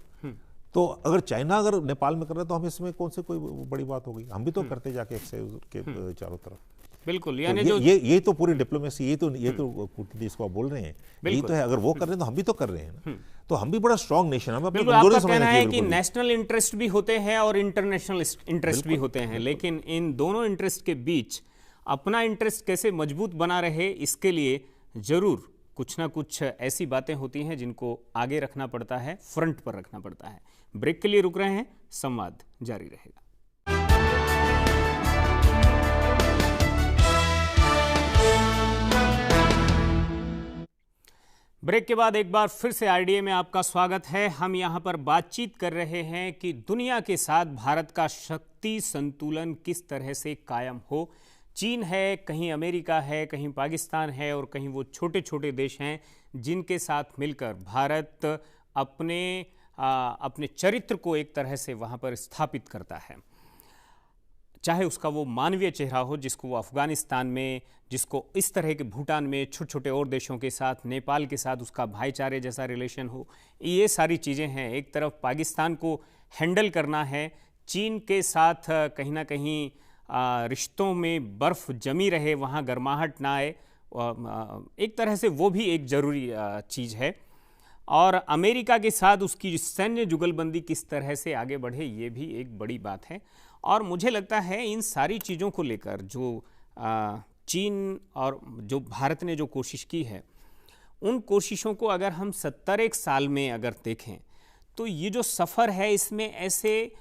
तो अगर चाइना अगर नेपाल में कर रहा है तो हम इसमें कौन सी कोई बड़ी बात हो गई, हम भी तो करते जाके एक्सरसाइज के चारों तरफ। बिल्कुल, यानी तो ये तो पूरी डिप्लोमेसी, ये तो कूटनीति इसको आप बोल रहे हैं, यही तो है। अगर वो कर रहे हैं तो हम भी तो कर रहे हैं ना, तो हम भी बड़ा स्ट्रांग नेशन है। बिल्कुल, आपका कहना है कि नेशनल इंटरेस्ट भी होते हैं और इंटरनेशनल इंटरेस्ट भी होते हैं, लेकिन इन दोनों इंटरेस्ट के बीच अपना इंटरेस्ट कैसे मजबूत बना रहे, इसके लिए ज़रूर कुछ ना कुछ ऐसी बातें होती हैं जिनको आगे रखना पड़ता है, फ्रंट पर रखना पड़ता है। ब्रेक के लिए रुक रहे हैं, संवाद जारी रहेगा। ब्रेक के बाद एक बार फिर से आईडीए में आपका स्वागत है। हम यहाँ पर बातचीत कर रहे हैं कि दुनिया के साथ भारत का शक्ति संतुलन किस तरह से कायम हो। चीन है, कहीं अमेरिका है, कहीं पाकिस्तान है और कहीं वो छोटे छोटे देश हैं जिनके साथ मिलकर भारत अपने चरित्र को एक तरह से वहाँ पर स्थापित करता है। चाहे उसका वो मानवीय चेहरा हो जिसको वो अफगानिस्तान में, जिसको इस तरह के भूटान में, छोटे छोटे और देशों के साथ, नेपाल के साथ उसका भाईचारे जैसा रिलेशन हो, ये सारी चीज़ें हैं। एक तरफ पाकिस्तान को हैंडल करना है, चीन के साथ कहीं ना कहीं रिश्तों में बर्फ़ जमी रहे, वहाँ गर्माहट ना आए, एक तरह से वो भी एक ज़रूरी चीज़ है। और अमेरिका के साथ उसकी सैन्य जुगलबंदी किस तरह से आगे बढ़े, ये भी एक बड़ी बात है। और मुझे लगता है इन सारी चीज़ों को लेकर जो चीन और जो भारत ने जो कोशिश की है, उन कोशिशों को अगर हम 70 साल में अगर देखें तो ये जो सफ़र है इसमें ऐसे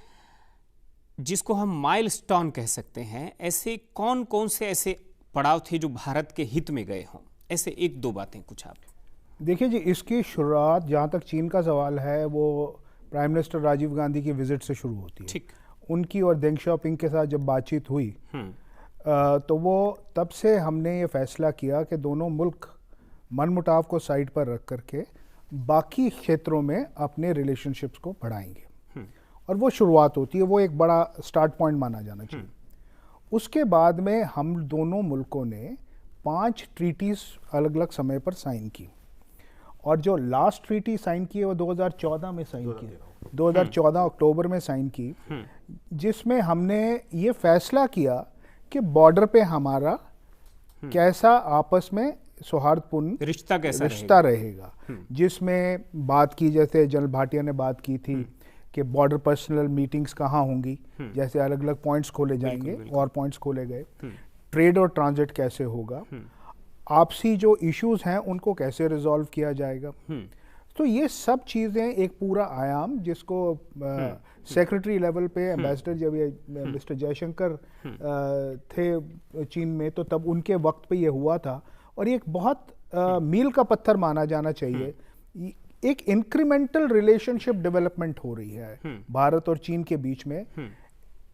जिसको हम माइलस्टोन कह सकते हैं, ऐसे कौन कौन से ऐसे पड़ाव थे जो भारत के हित में गए हों, ऐसे एक दो बातें कुछ आप। देखिए जी, इसकी शुरुआत जहाँ तक चीन का सवाल है वो प्राइम मिनिस्टर राजीव गांधी की विजिट से शुरू होती है। ठीक। उनकी और देंग शाओपिंग के साथ जब बातचीत हुई तो वो तब से हमने ये फैसला किया कि दोनों मुल्क मनमुटाव को साइड पर रख करके बाकी क्षेत्रों में अपने रिलेशनशिप्स को बढ़ाएंगे, और वो शुरुआत होती है, वो एक बड़ा स्टार्ट पॉइंट माना जाना चाहिए। उसके बाद में हम दोनों मुल्कों ने 5 ट्रीटीज अलग अलग समय पर साइन की, और जो लास्ट ट्रीटी साइन की है वो 2014 में साइन की, 2014 अक्टूबर में साइन की, जिसमें हमने ये फैसला किया कि बॉर्डर पे हमारा कैसा आपस में सौहार्दपूर्ण रिश्ता रहेगा, जिसमें बात की, जैसे जनरल भाटिया ने बात की थी कि बॉर्डर पर्सनल मीटिंग्स कहाँ होंगी, जैसे अलग अलग पॉइंट्स खोले जाएंगे, और पॉइंट्स खोले गए, ट्रेड और ट्रांजिट कैसे होगा, आपसी जो इश्यूज हैं उनको कैसे रिजॉल्व किया जाएगा। तो ये सब चीज़ें एक पूरा आयाम जिसको सेक्रेटरी लेवल पे एम्बेसडर जब ये मिस्टर जयशंकर थे चीन में, तो तब उनके वक्त पे ये हुआ था, और ये एक बहुत मील का पत्थर माना जाना चाहिए। एक इंक्रीमेंटल रिलेशनशिप डेवलपमेंट हो रही है भारत और चीन के बीच में,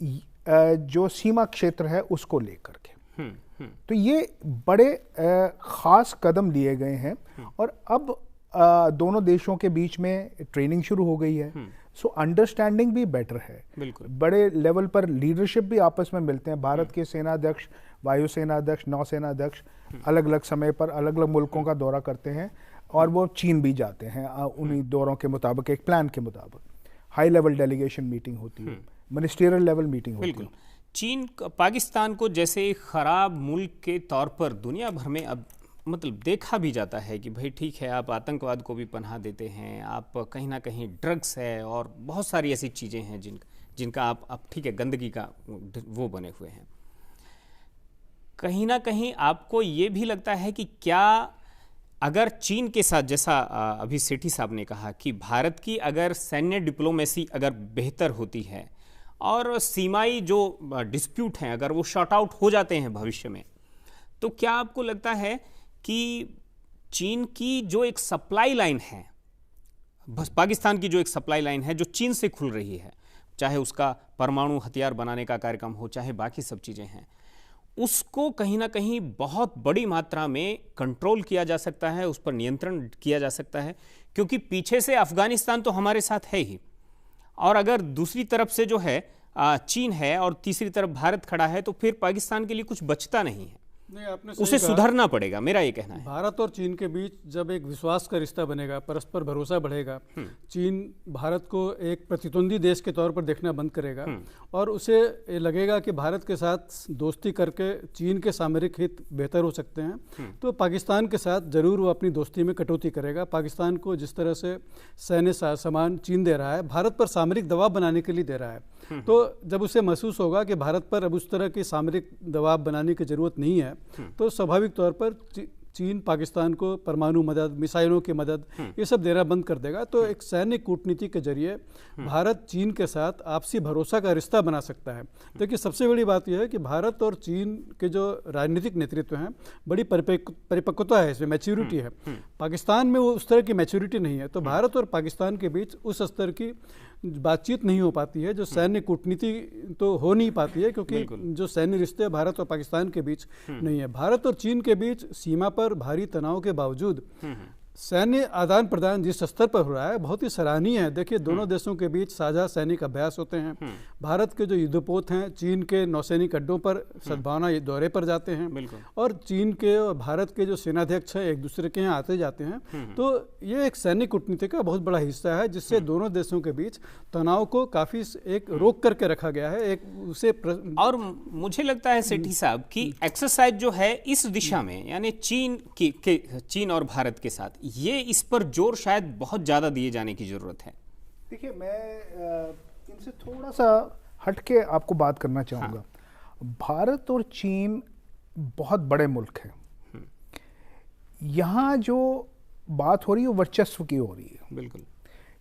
जो सीमा क्षेत्र है उसको लेकर के। तो ये बड़े खास कदम लिए गए हैं, और अब दोनों देशों के बीच में ट्रेनिंग शुरू हो गई है, सो अंडरस्टैंडिंग भी बेटर है। बिल्कुल। बड़े लेवल पर लीडरशिप भी आपस में मिलते हैं। भारत के सेनाध्यक्ष, वायुसेना अध्यक्ष, नौसेना अध्यक्ष अलग अलग समय पर अलग अलग मुल्कों का दौरा करते हैं, और वो चीन भी जाते हैं उन्हीं दौरों के मुताबिक, एक प्लान के मुताबिक। हाई लेवल डेलीगेशन मीटिंग होती है, मिनिस्ट्रियल लेवल मीटिंग होती है। चीन पाकिस्तान को जैसे एक ख़राब मुल्क के तौर पर दुनिया भर में अब मतलब देखा भी जाता है कि भाई ठीक है, आप आतंकवाद को भी पनाह देते हैं, आप कहीं ना कहीं ड्रग्स है और बहुत सारी ऐसी चीज़ें हैं जिनका आप ठीक है गंदगी का वो बने हुए हैं। कहीं ना कहीं आपको ये भी लगता है कि क्या अगर चीन के साथ, जैसा अभी सेठी साहब ने कहा कि भारत की अगर सैन्य डिप्लोमेसी अगर बेहतर होती है और सीमाई जो डिस्प्यूट हैं अगर वो शॉर्ट आउट हो जाते हैं भविष्य में, तो क्या आपको लगता है कि चीन की जो एक सप्लाई लाइन है, पाकिस्तान की जो एक सप्लाई लाइन है जो चीन से खुल रही है, चाहे उसका परमाणु हथियार बनाने का कार्यक्रम हो, चाहे बाकी सब चीज़ें हैं, उसको कहीं ना कहीं बहुत बड़ी मात्रा में कंट्रोल किया जा सकता है, उस पर नियंत्रण किया जा सकता है, क्योंकि पीछे से अफगानिस्तान तो हमारे साथ है ही, और अगर दूसरी तरफ से जो है चीन है और तीसरी तरफ भारत खड़ा है, तो फिर पाकिस्तान के लिए कुछ बचता नहीं है। नहीं, आपने सही उसे कहा। सुधरना पड़ेगा, मेरा ये कहना है। भारत और चीन के बीच जब एक विश्वास का रिश्ता बनेगा, परस्पर भरोसा बढ़ेगा, चीन भारत को एक प्रतिद्वंदी देश के तौर पर देखना बंद करेगा और उसे ये लगेगा कि भारत के साथ दोस्ती करके चीन के सामरिक हित बेहतर हो सकते हैं, तो पाकिस्तान के साथ जरूर वो अपनी दोस्ती में कटौती करेगा। पाकिस्तान को जिस तरह से सैन्य सामान चीन दे रहा है, भारत पर सामरिक दबाव बनाने के लिए दे रहा है, तो जब उसे महसूस होगा कि भारत पर अब उस तरह की सामरिक दबाव बनाने की जरूरत नहीं है, तो स्वाभाविक तौर पर चीन पाकिस्तान को परमाणु मदद, मिसाइलों की मदद, ये सब देना बंद कर देगा। तो एक सैन्य कूटनीति के जरिए भारत चीन के साथ आपसी भरोसा का रिश्ता बना सकता है। देखिए, सबसे बड़ी बात यह है कि भारत और चीन के जो राजनीतिक नेतृत्व हैं, बड़ी परिपक्वता है, इसमें मैच्योरिटी है। पाकिस्तान में वो उस तरह की मैच्योरिटी नहीं है, तो भारत और पाकिस्तान के बीच उस स्तर की बातचीत नहीं हो पाती है, जो सैन्य कूटनीति तो हो नहीं पाती है, क्योंकि जो सैन्य रिश्ते भारत और पाकिस्तान के बीच नहीं है। भारत और चीन के बीच सीमा पर भारी तनाव के बावजूद सैन्य आदान प्रदान जिस स्तर पर हो रहा है, बहुत ही सराहनीय है। देखिए, दोनों देशों के बीच साझा सैनिक अभ्यास होते हैं। भारत के जो युद्धपोत हैं चीन के नौसैनिक अड्डों पर सद्भावना दौरे पर जाते हैं, और चीन के और भारत के जो सेनाध्यक्ष हैं एक दूसरे के यहाँ आते जाते हैं। तो ये एक सैन्य कूटनीति का बहुत बड़ा हिस्सा है, जिससे दोनों देशों के बीच तनाव को काफी एक रोक करके रखा गया है। एक उसे और मुझे लगता है सेठी साहब कि एक्सरसाइज जो है इस दिशा में, यानी चीन और भारत के साथ, ये इस पर जोर शायद बहुत ज्यादा दिए जाने की जरूरत है। देखिए, मैं इनसे थोड़ा सा हटके आपको बात करना चाहूँगा। भारत और चीन बहुत बड़े मुल्क हैं। यहाँ जो बात हो रही है वो वर्चस्व की हो रही है। बिल्कुल,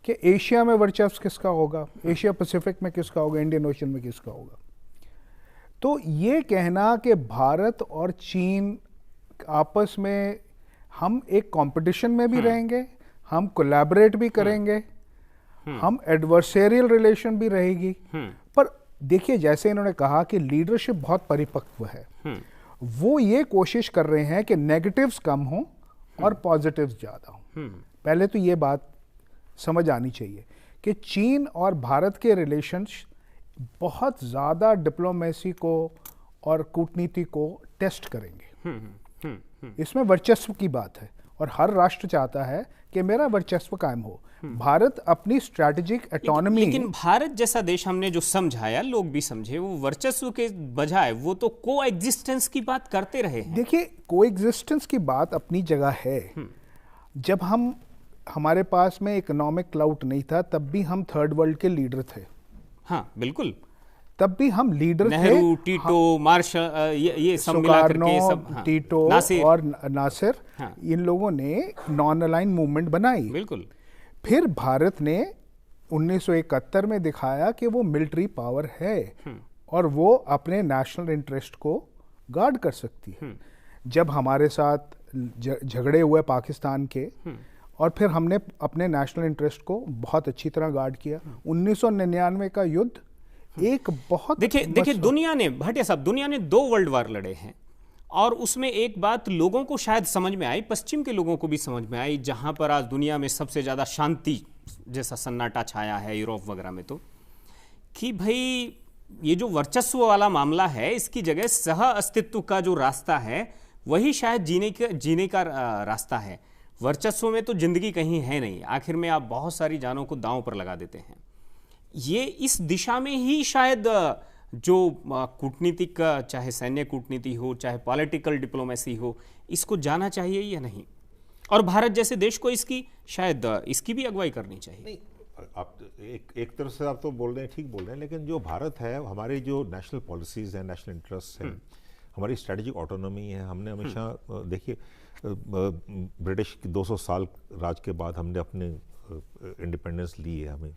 कि एशिया में वर्चस्व किसका होगा, एशिया पैसिफिक में किसका होगा, इंडियन ओशन में किसका होगा। तो ये कहना कि भारत और चीन आपस में हम एक कंपटीशन में भी रहेंगे, हम कोलैबोरेट भी करेंगे, हम एडवर्सेरियल रिलेशन भी रहेगी, पर देखिए, जैसे इन्होंने कहा कि लीडरशिप बहुत परिपक्व है, वो ये कोशिश कर रहे हैं कि नेगेटिव्स कम हो और पॉजिटिव्स ज्यादा हो। पहले तो ये बात समझ आनी चाहिए कि चीन और भारत के रिलेशंस बहुत ज्यादा डिप्लोमेसी को और कूटनीति को टेस्ट करेंगे। इसमें वर्चस्व की बात है और हर राष्ट्र चाहता है कि मेरा वर्चस्व कायम हो। भारत अपनी स्ट्रैटेजिक ऑटोनॉमी, लेकिन भारत जैसा देश हमने जो समझाया, लोग भी समझे, वो वर्चस्व के बजाय वो तो कोएग्जिस्टेंस की बात करते रहे हैं। देखिए, कोएग्जिस्टेंस की बात अपनी जगह है। जब हमारे पास में इकोनॉमिक क्लाउट नहीं था, तब भी हम थर्ड वर्ल्ड के लीडर थे। हाँ, बिल्कुल, तब भी हम लीडर थे। नेहरू, टीटो, मार्शल, ये सब मिला करके सब, हाँ, टीटो नासिर और नासिर, हाँ, इन लोगों ने नॉन अलाइन मूवमेंट बनाई। बिल्कुल। फिर भारत ने 1971 में दिखाया कि वो मिलिट्री पावर है और वो अपने नेशनल इंटरेस्ट को गार्ड कर सकती है। जब हमारे साथ झगड़े हुए पाकिस्तान के, और फिर हमने अपने नेशनल इंटरेस्ट को बहुत अच्छी तरह गार्ड किया। 1999 का युद्ध एक बहुत, देखिए दुनिया ने, भाटिया साहब, दुनिया ने 2 वर्ल्ड वार लड़े हैं, और उसमें एक बात लोगों को शायद समझ में आई, पश्चिम के लोगों को भी समझ में आई, जहां पर आज दुनिया में सबसे ज्यादा शांति जैसा सन्नाटा छाया है यूरोप वगैरह में, तो कि भाई ये जो वर्चस्व वाला मामला है, इसकी जगह सह अस्तित्व का जो रास्ता है वही शायद जीने का रास्ता है। वर्चस्व में तो जिंदगी कहीं है नहीं, आखिर में आप बहुत सारी जानों को दांव पर लगा देते हैं। ये इस दिशा में ही शायद जो कूटनीतिक, चाहे सैन्य कूटनीति हो, चाहे पॉलिटिकल डिप्लोमेसी हो, इसको जाना चाहिए या नहीं, और भारत जैसे देश को इसकी शायद इसकी भी अगुवाई करनी चाहिए। नहीं, आप एक तरफ से आप तो बोल रहे हैं, ठीक बोल रहे हैं, लेकिन जो भारत है, हमारी जो नेशनल पॉलिसीज हैं, नेशनल इंटरेस्ट हैं, हमारी स्ट्रेटेजिक ऑटोनॉमी है। हमने हमेशा देखिए, ब्रिटिश 200 साल राज के बाद हमने अपने इंडिपेंडेंस ली है हमें,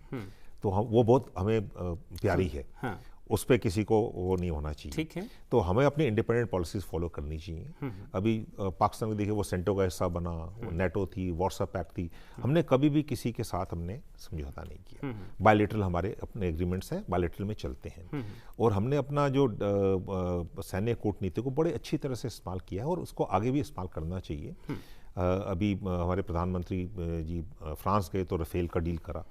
तो हम वो बहुत हमें प्यारी है। हाँ, उस पर किसी को वो नहीं होना चाहिए। ठीक है, तो हमें अपनी इंडिपेंडेंट पॉलिसीज फॉलो करनी चाहिए। अभी पाकिस्तान में देखिए, वो सेंटो का हिस्सा बना, वो नेटो थी, वार्सा पैक्ट थी, हमने कभी भी किसी के साथ हमने समझौता नहीं किया। बायलैटरल हमारे अपने एग्रीमेंट्स हैं, बायलैटरल में चलते हैं, और हमने अपना जो सैन्य कूटनीति को बड़े अच्छी तरह से इस्तेमाल किया है और उसको आगे भी इस्तेमाल करना चाहिए। अभी हमारे प्रधानमंत्री जी फ्रांस गए तो राफेल का डील करा,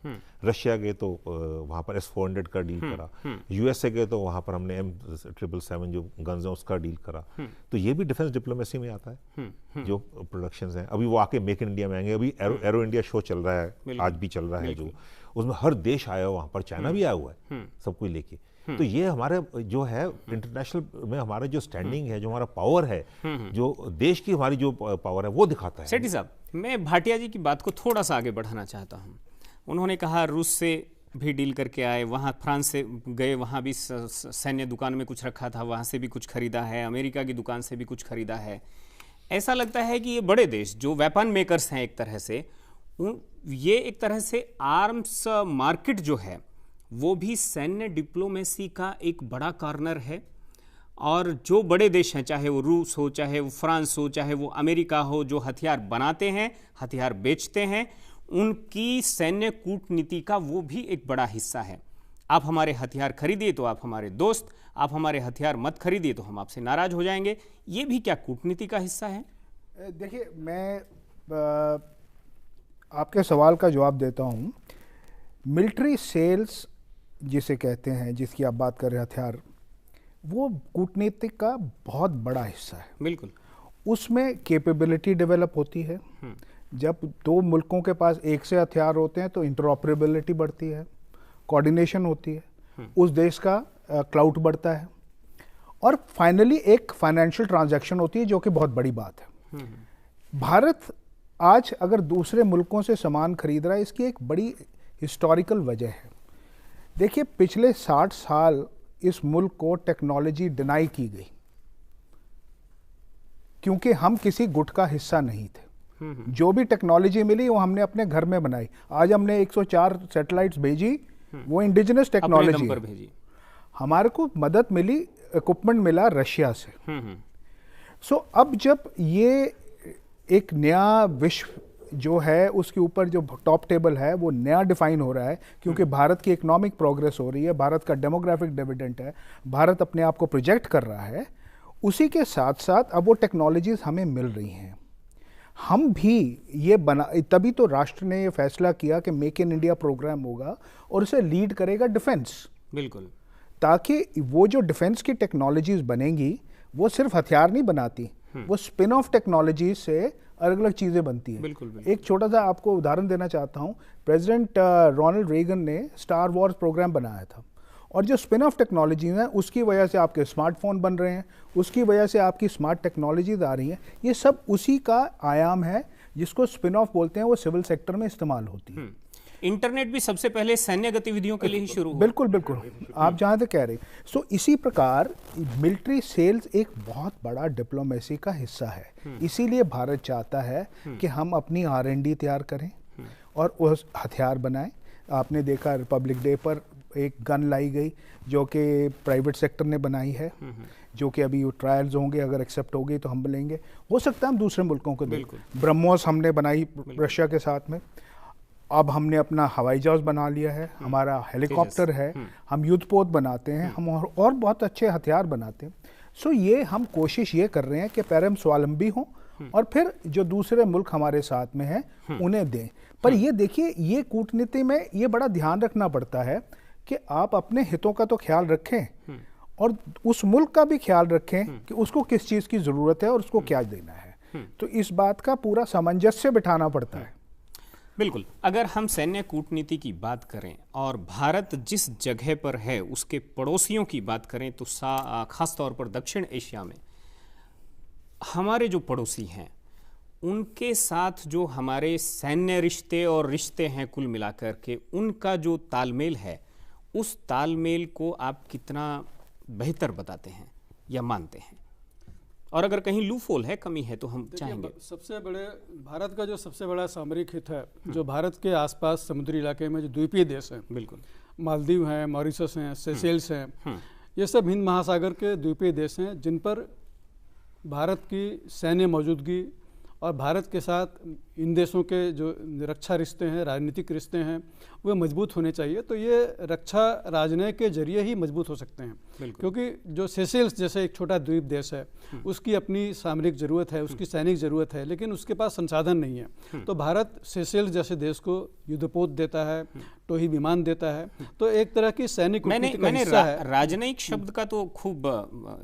रशिया गए तो वहाँ पर S-400 का डील करा, USA गए तो वहाँ पर हमने M777 जो गन्स हैं उसका डील करा। तो ये भी डिफेंस डिप्लोमेसी में आता है जो प्रोडक्शंस हैं। अभी वो आके मेक इन इंडिया में आएंगे। अभी एरो इंडिया शो चल रहा है, आज भी चल रहा है, जो उसमें हर देश आया हुआ, वहाँ पर चाइना भी आया हुआ है सब कुछ लेके। तो ये हमारे जो है इंटरनेशनल में हमारा जो स्टैंडिंग है, जो हमारा पावर है, जो देश की हमारी जो पावर है वो दिखाता है। सेठी साहब, मैं भाटिया जी की बात को थोड़ा सा आगे बढ़ाना चाहता हूँ। उन्होंने कहा रूस से भी डील करके आए, वहाँ फ्रांस से गए, वहाँ भी सैन्य दुकान में कुछ रखा था, वहाँ से भी कुछ खरीदा है, अमेरिका की दुकान से भी कुछ खरीदा है। ऐसा लगता है कि ये बड़े देश जो वेपन मेकर्स हैं एक तरह से, ये एक तरह से आर्म्स मार्केट जो है वो भी सैन्य डिप्लोमेसी का एक बड़ा कॉर्नर है। और जो बड़े देश हैं, चाहे वो रूस हो, चाहे वो फ्रांस हो, चाहे वो अमेरिका हो, जो हथियार बनाते हैं, हथियार बेचते हैं, उनकी सैन्य कूटनीति का वो भी एक बड़ा हिस्सा है। आप हमारे हथियार खरीदिए तो आप हमारे दोस्त, आप हमारे हथियार मत खरीदिए तो हम आपसे नाराज हो जाएंगे। ये भी क्या कूटनीति का हिस्सा है? देखिए, मैं आपके सवाल का जवाब देता हूँ। मिलिट्री सेल्स जिसे कहते हैं, जिसकी आप बात कर रहे हैं, हथियार, वो कूटनीति का बहुत बड़ा हिस्सा है। बिल्कुल। उसमें कैपेबिलिटी डेवलप होती है। जब दो मुल्कों के पास एक से हथियार होते हैं तो इंटरऑपरेबिलिटी बढ़ती है, कोऑर्डिनेशन होती है, उस देश का क्लाउट बढ़ता है, और फाइनली एक फाइनेंशियल ट्रांजैक्शन होती है, जो कि बहुत बड़ी बात है। भारत आज अगर दूसरे मुल्कों से सामान खरीद रहा है, इसकी एक बड़ी हिस्टोरिकल वजह है। देखिए, पिछले 60 साल इस मुल्क को टेक्नोलॉजी डिनाई की गई, क्योंकि हम किसी गुट का हिस्सा नहीं थे। जो भी टेक्नोलॉजी मिली वो हमने अपने घर में बनाई। आज हमने 104 सैटेलाइट्स भेजी, वो इंडिजिनस टेक्नोलॉजी भेजी। हमारे को मदद मिली, इक्विपमेंट मिला रशिया से। सो अब जब ये एक नया विश्व जो है, उसके ऊपर जो टॉप टेबल है वो नया डिफाइन हो रहा है, क्योंकि भारत की इकोनॉमिक प्रोग्रेस हो रही है, भारत का डेमोग्राफिक डिविडेंड है, भारत अपने आप को प्रोजेक्ट कर रहा है। उसी के साथ साथ अब वो टेक्नोलॉजीज हमें मिल रही हैं। हम भी ये तभी तो राष्ट्र ने ये फैसला किया कि मेक इन इंडिया प्रोग्राम होगा और उसे लीड करेगा डिफेंस। बिल्कुल। ताकि वो जो डिफेंस की टेक्नोलॉजीज बनेंगी वो सिर्फ हथियार नहीं बनाती, वो स्पिन ऑफ टेक्नोलॉजी से अलग अलग चीज़ें बनती हैं। बिल्कुल, बिल्कुल। एक छोटा सा आपको उदाहरण देना चाहता हूँ। प्रेसिडेंट रोनाल्ड रेगन ने स्टार वॉर्स प्रोग्राम बनाया था, और जो स्पिन ऑफ टेक्नोलॉजी है उसकी वजह से आपके स्मार्टफोन बन रहे हैं, उसकी वजह से आपकी स्मार्ट टेक्नोलॉजीज आ रही हैं। ये सब उसी का आयाम है जिसको स्पिन ऑफ बोलते हैं, वो सिविल सेक्टर में इस्तेमाल होती है। इंटरनेट भी सबसे पहले सैन्य गतिविधियों के लिए ही शुरू हुआ। बिल्कुल बिल्कुल, आप जहाँ तक कह रहे हैं। सो इसी प्रकार मिलिट्री सेल्स एक बहुत बड़ा डिप्लोमेसी का हिस्सा है। इसीलिए भारत चाहता है कि हम अपनी R&D तैयार करें और उस हथियार बनाएं। आपने देखा रिपब्लिक डे पर एक गन लाई गई जो कि प्राइवेट सेक्टर ने बनाई है, जो कि अभी ट्रायल्स होंगे, अगर एक्सेप्ट हो गई तो हम लेंगे। हो सकता है हम दूसरे मुल्कों को दें। ब्रह्मोस हमने बनाई रशिया के साथ में। अब हमने अपना हवाई जहाज बना लिया है, हमारा हेलीकॉप्टर है, हम युद्धपोत बनाते हैं, हम और बहुत अच्छे हथियार बनाते हैं। सो ये हम कोशिश ये कर रहे हैं कि पहले हम स्वावलंबी हों और फिर जो दूसरे मुल्क हमारे साथ में हैं उन्हें दें। पर ये देखिए, ये कूटनीति में ये बड़ा ध्यान रखना पड़ता है कि आप अपने हितों का तो ख्याल रखें और उस मुल्क का भी ख्याल रखें कि उसको किस चीज़ की ज़रूरत है और उसको क्या देना है। तो इस बात का पूरा सामंजस्य बिठाना पड़ता है। बिल्कुल। अगर हम सैन्य कूटनीति की बात करें और भारत जिस जगह पर है उसके पड़ोसियों की बात करें तो खास तौर पर दक्षिण एशिया में हमारे जो पड़ोसी हैं उनके साथ जो हमारे सैन्य रिश्ते और रिश्ते हैं कुल मिलाकर के, उनका जो तालमेल है, उस तालमेल को आप कितना बेहतर बताते हैं या मानते हैं? और अगर कहीं लूफोल है, कमी है, तो हम चाहेंगे। सबसे बड़े भारत का जो सबसे बड़ा सामरिक हित है, जो भारत के आसपास समुद्री इलाके में जो द्वीपीय देश हैं, बिल्कुल, मालदीव हैं, मॉरिशस हैं, सेशेल्स हैं, ये सब हिंद महासागर के द्वीपीय देश हैं जिन पर भारत की सैन्य मौजूदगी और भारत के साथ इन देशों के जो रक्षा रिश्ते हैं, राजनीतिक रिश्ते हैं, वे मजबूत होने चाहिए। तो ये रक्षा राजनय के जरिए ही मजबूत हो सकते हैं, क्योंकि जो सेशेल्स जैसे एक छोटा द्वीप देश है, उसकी अपनी सामरिक ज़रूरत है, उसकी सैनिक ज़रूरत है, लेकिन उसके पास संसाधन नहीं है। तो भारत सेशेल्स जैसे देश को युद्धपोत देता है, टोही विमान देता है, तो एक तरह की सैनिक कूटनीति का हिस्सा है। राजनयिक शब्द का तो खूब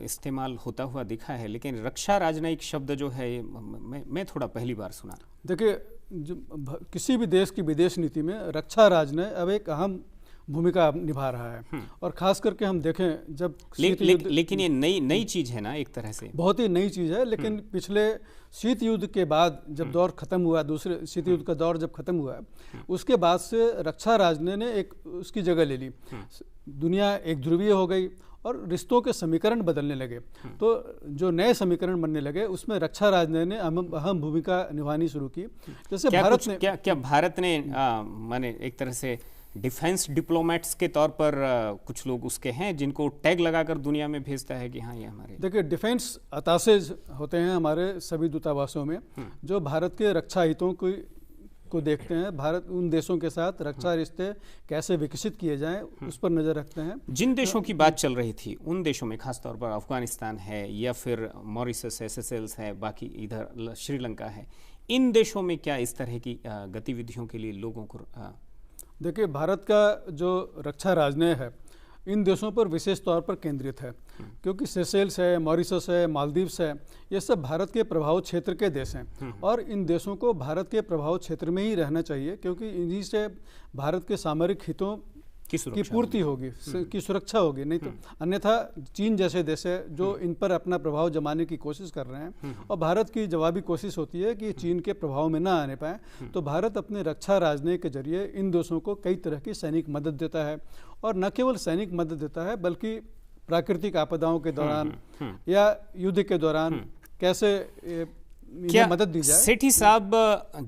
इस्तेमाल होता हुआ दिखा है, लेकिन रक्षा राजनयिक शब्द जो है मैं थोड़ा पहली बार सुना। देखिए, किसी भी देश की विदेश नीति में रक्षा राजनय अब एक अहम भूमिका निभा रहा है, और खास करके हम देखें जब लेकिन ये नई चीज है ना, एक तरह से बहुत ही नई चीज है। लेकिन पिछले शीत युद्ध के बाद जब दौर खत्म हुआ, दूसरे शीत युद्ध का दौर जब खत्म हुआ, उसके बाद से रक्षा राजनय ने एक उसकी जगह ले ली। दुनिया एक ध्रुवीय हो गई और रिश्तों के समीकरण बदलने लगे। तो जो नए समीकरण बनने लगे उसमें रक्षा राजनय ने अहम भूमिका निभानी शुरू की। जैसे भारत ने क्या भारत ने माने एक तरह से डिफेंस डिप्लोमेट्स के तौर पर कुछ लोग उसके हैं जिनको टैग लगाकर दुनिया में भेजता है कि हाँ ये हमारे। देखिए, डिफेंस अताशेज होते हैं हमारे सभी दूतावासों में, जो भारत के रक्षा हितों को देखते हैं। भारत उन देशों के साथ रक्षा रिश्ते कैसे विकसित किए जाएं उस पर नज़र रखते हैं। जिन देशों की बात चल रही थी उन देशों में खासतौर पर अफगानिस्तान है या फिर मॉरिशस है, सेशेल्स है, बाकी इधर श्रीलंका है, इन देशों में क्या इस तरह की गतिविधियों के लिए लोगों को देखिए, भारत का जो रक्षा राजनय है इन देशों पर विशेष तौर पर केंद्रित है, क्योंकि सेशेल्स है, मॉरिशस है, मालदीव्स है, ये सब भारत के प्रभाव क्षेत्र के देश हैं, और इन देशों को भारत के प्रभाव क्षेत्र में ही रहना चाहिए, क्योंकि इन्हीं से भारत के सामरिक हितों की पूर्ति होगी, की सुरक्षा होगी। नहीं तो अन्यथा चीन जैसे देश है जो इन पर अपना प्रभाव जमाने की कोशिश कर रहे हैं, और भारत की जवाबी कोशिश होती है कि चीन के प्रभाव में ना आने पाए। तो भारत अपने रक्षा राजनय के जरिए इन देशों को कई तरह की सैनिक मदद देता है, और न केवल सैनिक मदद देता है बल्कि प्राकृतिक आपदाओं के दौरान या युद्ध के दौरान कैसे क्या मदद दी जाए। सेठी साहब,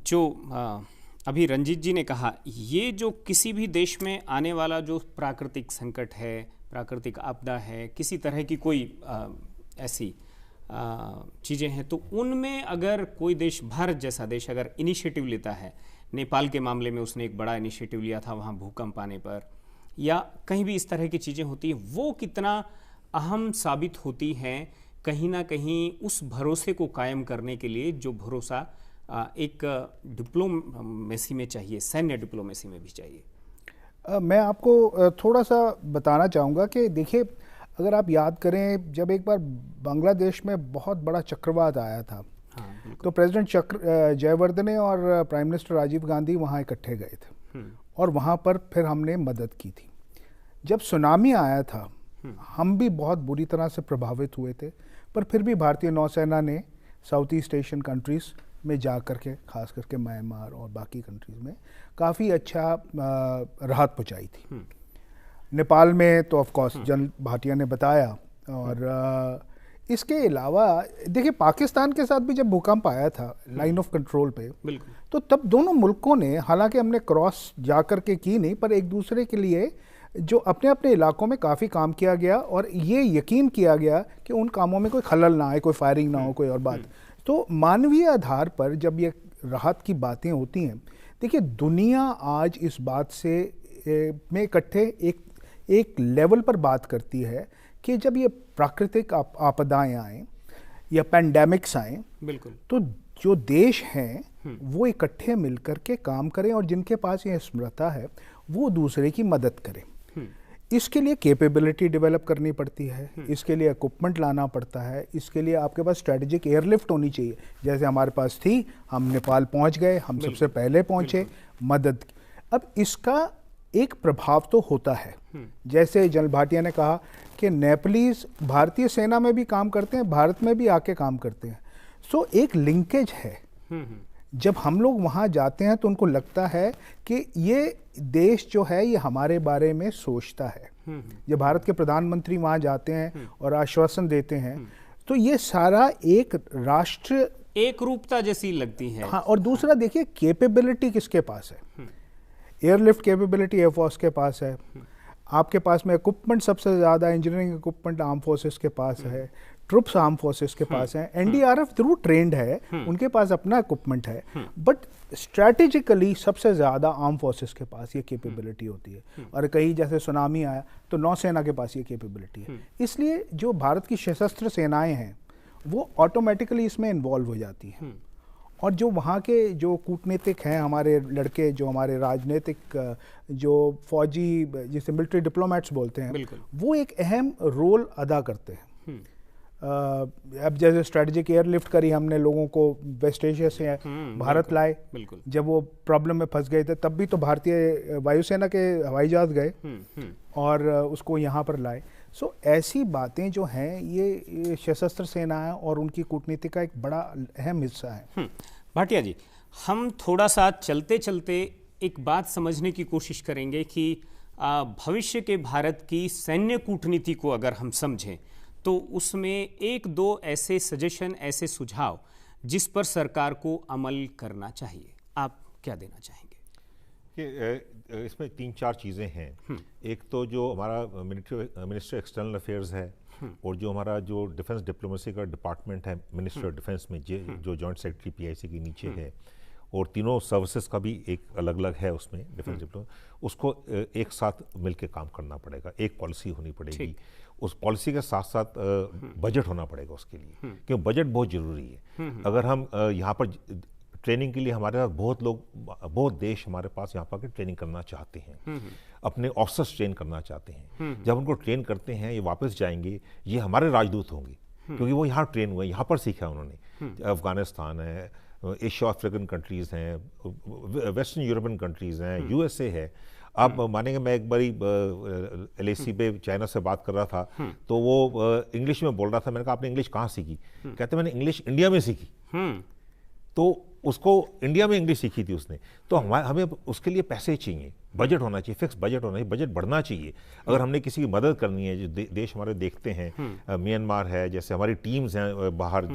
जो अभी रंजीत जी ने कहा, ये जो किसी भी देश में आने वाला जो प्राकृतिक संकट है, प्राकृतिक आपदा है, किसी तरह की कोई ऐसी चीज़ें हैं, तो उनमें अगर कोई देश, भारत जैसा देश अगर इनिशिएटिव लेता है, नेपाल के मामले में उसने एक बड़ा इनिशिएटिव लिया था वहाँ भूकंप आने पर, या कहीं भी इस तरह की चीज़ें होती हैं, वो कितना अहम साबित होती हैं कहीं ना कहीं उस भरोसे को कायम करने के लिए जो भरोसा एक डिप्लोमेसी में चाहिए, सैन्य डिप्लोमेसी में भी चाहिए। मैं आपको थोड़ा सा बताना चाहूँगा कि देखिए, अगर आप याद करें जब एक बार बांग्लादेश में बहुत बड़ा चक्रवात आया था, तो प्रेसिडेंट जयवर्धने और प्राइम मिनिस्टर राजीव गांधी वहाँ इकट्ठे गए थे, और वहाँ पर फिर हमने मदद की थी। जब सुनामी आया था हम भी बहुत बुरी तरह से प्रभावित हुए थे, पर फिर भी भारतीय नौसेना ने साउथ ईस्ट एशियन कंट्रीज़ में जा करके, खास करके म्यांमार और बाकी कंट्रीज़ में काफ़ी अच्छा राहत पहुँचाई थी। नेपाल में तो ऑफ कोर्स जनरल भाटिया ने बताया, और इसके अलावा देखिए पाकिस्तान के साथ भी जब भूकंप आया था लाइन ऑफ कंट्रोल पे, तो तब दोनों मुल्कों ने, हालांकि हमने क्रॉस जा कर के की नहीं, पर एक दूसरे के लिए जो अपने अपने इलाकों में काफ़ी काम किया गया, और ये यकीन किया गया कि उन कामों में कोई खलल ना आए, कोई फायरिंग ना हो, कोई और बात। तो मानवीय आधार पर जब ये राहत की बातें होती हैं, देखिए दुनिया आज इस बात से में इकट्ठे एक लेवल पर बात करती है कि जब ये प्राकृतिक आपदाएं आएँ या पैंडेमिक्स आएँ, बिल्कुल, तो जो देश हैं वो इकट्ठे मिलकर के काम करें, और जिनके पास ये स्मृता है वो दूसरे की मदद करें। इसके लिए कैपेबिलिटी डेवलप करनी पड़ती है, इसके लिए इक्विपमेंट लाना पड़ता है, इसके लिए आपके पास स्ट्रेटेजिक एयरलिफ्ट होनी चाहिए, जैसे हमारे पास थी। हम नेपाल पहुंच गए, हम सबसे पहले पहुंचे, मदद की। अब इसका एक प्रभाव तो होता है, जैसे जनरल भाटिया ने कहा कि नेपालीज भारतीय सेना में भी काम करते हैं, भारत में भी आके काम करते हैं, सो एक लिंकेज है। जब हम लोग वहाँ जाते हैं तो उनको लगता है कि ये देश जो है ये हमारे बारे में सोचता है। जब भारत के प्रधानमंत्री वहाँ जाते हैं और आश्वासन देते हैं, तो ये सारा एक राष्ट्र, एक रूपता जैसी लगती है। हाँ, और दूसरा देखिए कैपेबिलिटी किसके पास है, एयरलिफ्ट कैपेबिलिटी एयरफोर्स के पास है, आपके पास में इक्विपमेंट सबसे ज़्यादा इंजीनियरिंग इक्विपमेंट आर्म फोर्सेस के पास है, ट्रुप्स आर्म फोर्सेस के पास हैं, एनडीआरएफ जरूर ट्रेंड है, उनके पास अपना इक्विपमेंट है, बट स्ट्रैटेजिकली सबसे ज़्यादा आर्म फोर्सेस के पास ये कैपेबिलिटी होती है। और कहीं जैसे सुनामी आया तो नौसेना के पास ये कैपेबिलिटी है। इसलिए जो भारत की सशस्त्र सेनाएं हैं वो ऑटोमेटिकली इसमें इन्वॉल्व हो जाती हैं। और जो वहाँ के जो कूटनीतिक हैं हमारे लड़के, जो हमारे राजनीतिक, जो फौजी, जिसे मिलिट्री डिप्लोमेट्स बोलते हैं, वो एक अहम रोल अदा करते हैं। अब जैसे स्ट्रेटेजिक एयरलिफ्ट करी हमने, लोगों को वेस्ट एशिया से भारत लाए, जब वो प्रॉब्लम में फंस गए थे तब भी तो भारतीय वायुसेना के हवाई जहाज गए और उसको यहाँ पर लाए। सो ऐसी बातें जो हैं ये सशस्त्र सेनाएं और उनकी कूटनीति का एक बड़ा अहम हिस्सा है। भाटिया जी, हम थोड़ा सा चलते चलते एक बात समझने की कोशिश करेंगे कि भविष्य के भारत की सैन्य कूटनीति को अगर हम समझें तो उसमें एक दो ऐसे सजेशन, ऐसे सुझाव जिस पर सरकार को अमल करना चाहिए, आप क्या देना चाहेंगे? इसमें 3-4 चीज़ें हैं। एक तो जो हमारा मिनिस्ट्री एक्सटर्नल अफेयर्स है और जो हमारा जो डिफेंस डिप्लोमेसी का डिपार्टमेंट है मिनिस्ट्री ऑफ डिफेंस में, जो जॉइंट सेक्रेटरी पीआईसी के नीचे है, और तीनों सर्विसेज का भी एक अलग अलग है उसमें डिफेंस डिप्लोमेसी, उसको एक साथ मिलकर काम करना पड़ेगा। एक पॉलिसी होनी पड़ेगी, उस पॉलिसी के साथ साथ बजट होना पड़ेगा उसके लिए, क्योंकि बजट बहुत ज़रूरी है। अगर हम यहाँ पर ट्रेनिंग के लिए, हमारे पास बहुत लोग, बहुत देश हमारे पास यहाँ पर ट्रेनिंग करना चाहते हैं, अपने ऑफिसर्स ट्रेन करना चाहते हैं। जब उनको ट्रेन करते हैं, ये वापस जाएंगे, ये हमारे राजदूत होंगे, क्योंकि वो यहाँ ट्रेन हुए, यहाँ पर सीखा उन्होंने। अफगानिस्तान है, एशिया अफ्रीकन कंट्रीज़ हैं, वेस्टर्न यूरोपियन कंट्रीज़ हैं, यूएसए है। आप मानेंगे, मैं एक बारी LAC पे चाइना से बात कर रहा था तो वो इंग्लिश में बोल रहा था। मैंने कहा आपने इंग्लिश कहाँ सीखी? कहते मैंने इंग्लिश इंडिया में सीखी। तो उसको इंडिया में इंग्लिश सीखी थी उसने। तो हमें उसके लिए पैसे चाहिए, बजट होना चाहिए, फिक्स बजट होना चाहिए, बजट बढ़ना चाहिए। अगर हमने किसी की मदद करनी है, जो देश हमारे देखते हैं, म्यांमार है, जैसे हमारी टीम्स हैं बाहर,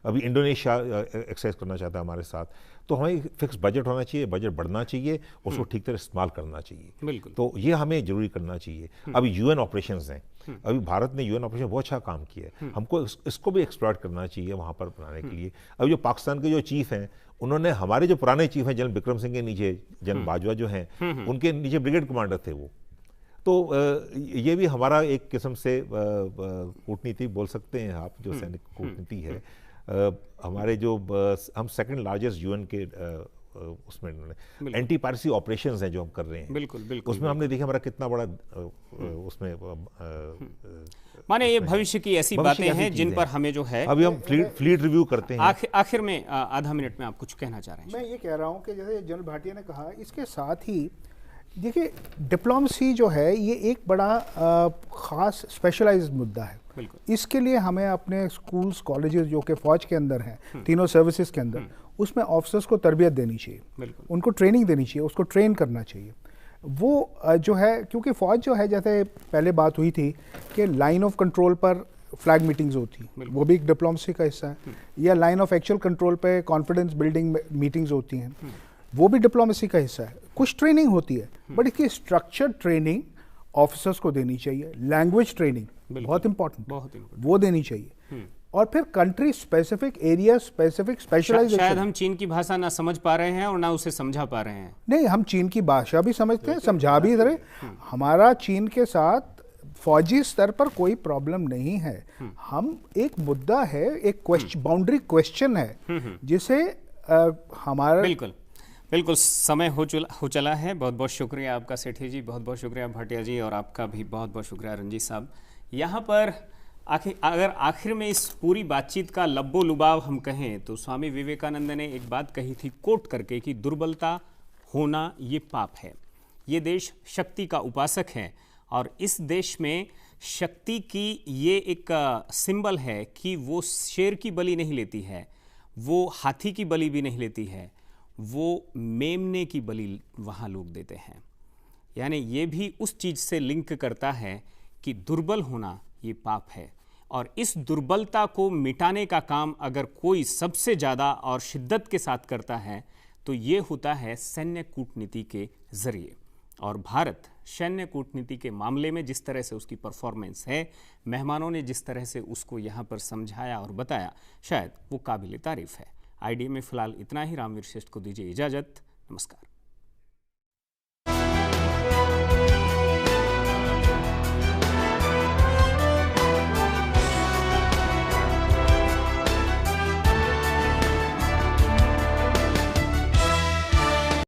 अभी इंडोनेशिया एक्सरसाइज करना चाहता है हमारे साथ, तो हमें फिक्स बजट होना चाहिए, बजट बढ़ना चाहिए, उसको ठीक तरह इस्तेमाल करना चाहिए। तो ये हमें जरूरी करना चाहिए। अभी UN ऑपरेशंस हैं, अभी भारत ने UN ऑपरेशन बहुत अच्छा काम किया है, हमको इसको भी एक्सप्लॉइट करना चाहिए वहाँ पर बनाने के लिए। अभी जो पाकिस्तान के जो चीफ हैं, उन्होंने हमारे जो पुराने चीफ हैं, जनरल बिक्रम सिंह के नीचे जनरल बाजवा जो हैं, उनके नीचे ब्रिगेड कमांडर थे वो। तो ये भी हमारा एक किस्म से कूटनीति बोल सकते हैं आप, जो सैनिक कूटनीति है। हमारे जो हम सेकंड लार्जेस्ट UN के उसमें एंटी पायरेसी ऑपरेशंस हैं जो हम कर रहे हैं, बिल्कुल उसमें हमने देखा हमारा कितना बड़ा उसमें माने ये भविष्य की ऐसी बातें हैं जिन पर हमें जो है अभी हम फ्लीट रिव्यू करते हैं। आखिर में आधा मिनट में आप कुछ कहना चाह रहे हैं? मैं ये कह रहा हूँ कि जैसे जनरल भाटिया ने कहा, इसके साथ ही देखिए डिप्लोमेसी जो है ये एक बड़ा ख़ास स्पेशलाइज्ड मुद्दा है। इसके लिए हमें अपने स्कूल्स, कॉलेजेस जो कि फ़ौज के अंदर हैं, तीनों सर्विसेज के अंदर, उसमें ऑफिसर्स को तरबियत देनी चाहिए, उनको ट्रेनिंग देनी चाहिए, उसको ट्रेन करना चाहिए। वो जो है, क्योंकि फ़ौज जो है, जैसे पहले बात हुई थी कि लाइन ऑफ कंट्रोल पर फ्लैग मीटिंग्स होती, वो भी एक डिप्लोमेसी का हिस्सा है, या लाइन ऑफ एक्चुअल कंट्रोल पे कॉन्फिडेंस बिल्डिंग मीटिंग्स होती हैं, वो भी डिप्लोमेसी का हिस्सा है। कुछ ट्रेनिंग होती है, बट इसकी स्ट्रक्चर्ड ट्रेनिंग ऑफिसर्स को देनी चाहिए। लैंग्वेज ट्रेनिंग बहुत इंपॉर्टेंट, वो देनी चाहिए। और फिर country specific, area specific specialization. शायद हम चीन की भाषा ना समझ पा रहे हैं और ना उसे समझा पा रहे हैं। नहीं, हम चीन की भाषा भी समझते हैं, समझा भी रहे। हमारा चीन के साथ फौजी स्तर पर कोई प्रॉब्लम नहीं है। हम एक मुद्दा है, एक बाउंड्री क्वेश्चन है जिसे हमारा बिल्कुल समय हो चला है। बहुत बहुत शुक्रिया आपका सेठी जी, बहुत बहुत शुक्रिया भाटिया जी, और आपका भी बहुत बहुत शुक्रिया रंजीत साहब। यहाँ पर अगर आखिर में इस पूरी बातचीत का लब्बो लुबाव हम कहें तो स्वामी विवेकानंद ने एक बात कही थी कोट करके कि दुर्बलता होना ये पाप है। ये देश शक्ति का उपासक है और इस देश में शक्ति की ये एक सिंबल है कि वो शेर की बलि नहीं लेती है, वो हाथी की बलि भी नहीं लेती है, वो मेमने की बलि वहाँ लोग देते हैं। यानी ये भी उस चीज़ से लिंक करता है कि दुर्बल होना ये पाप है, और इस दुर्बलता को मिटाने का काम अगर कोई सबसे ज़्यादा और शिद्दत के साथ करता है तो ये होता है सैन्य कूटनीति के जरिए। और भारत सैन्य कूटनीति के मामले में जिस तरह से उसकी परफॉर्मेंस है, मेहमानों ने जिस तरह से उसको यहाँ पर समझाया और बताया, शायद वो काबिल तारीफ है। आईडीए में फिलहाल इतना ही। रामवीर श्रेष्ठ को दीजिए इजाजत। नमस्कार।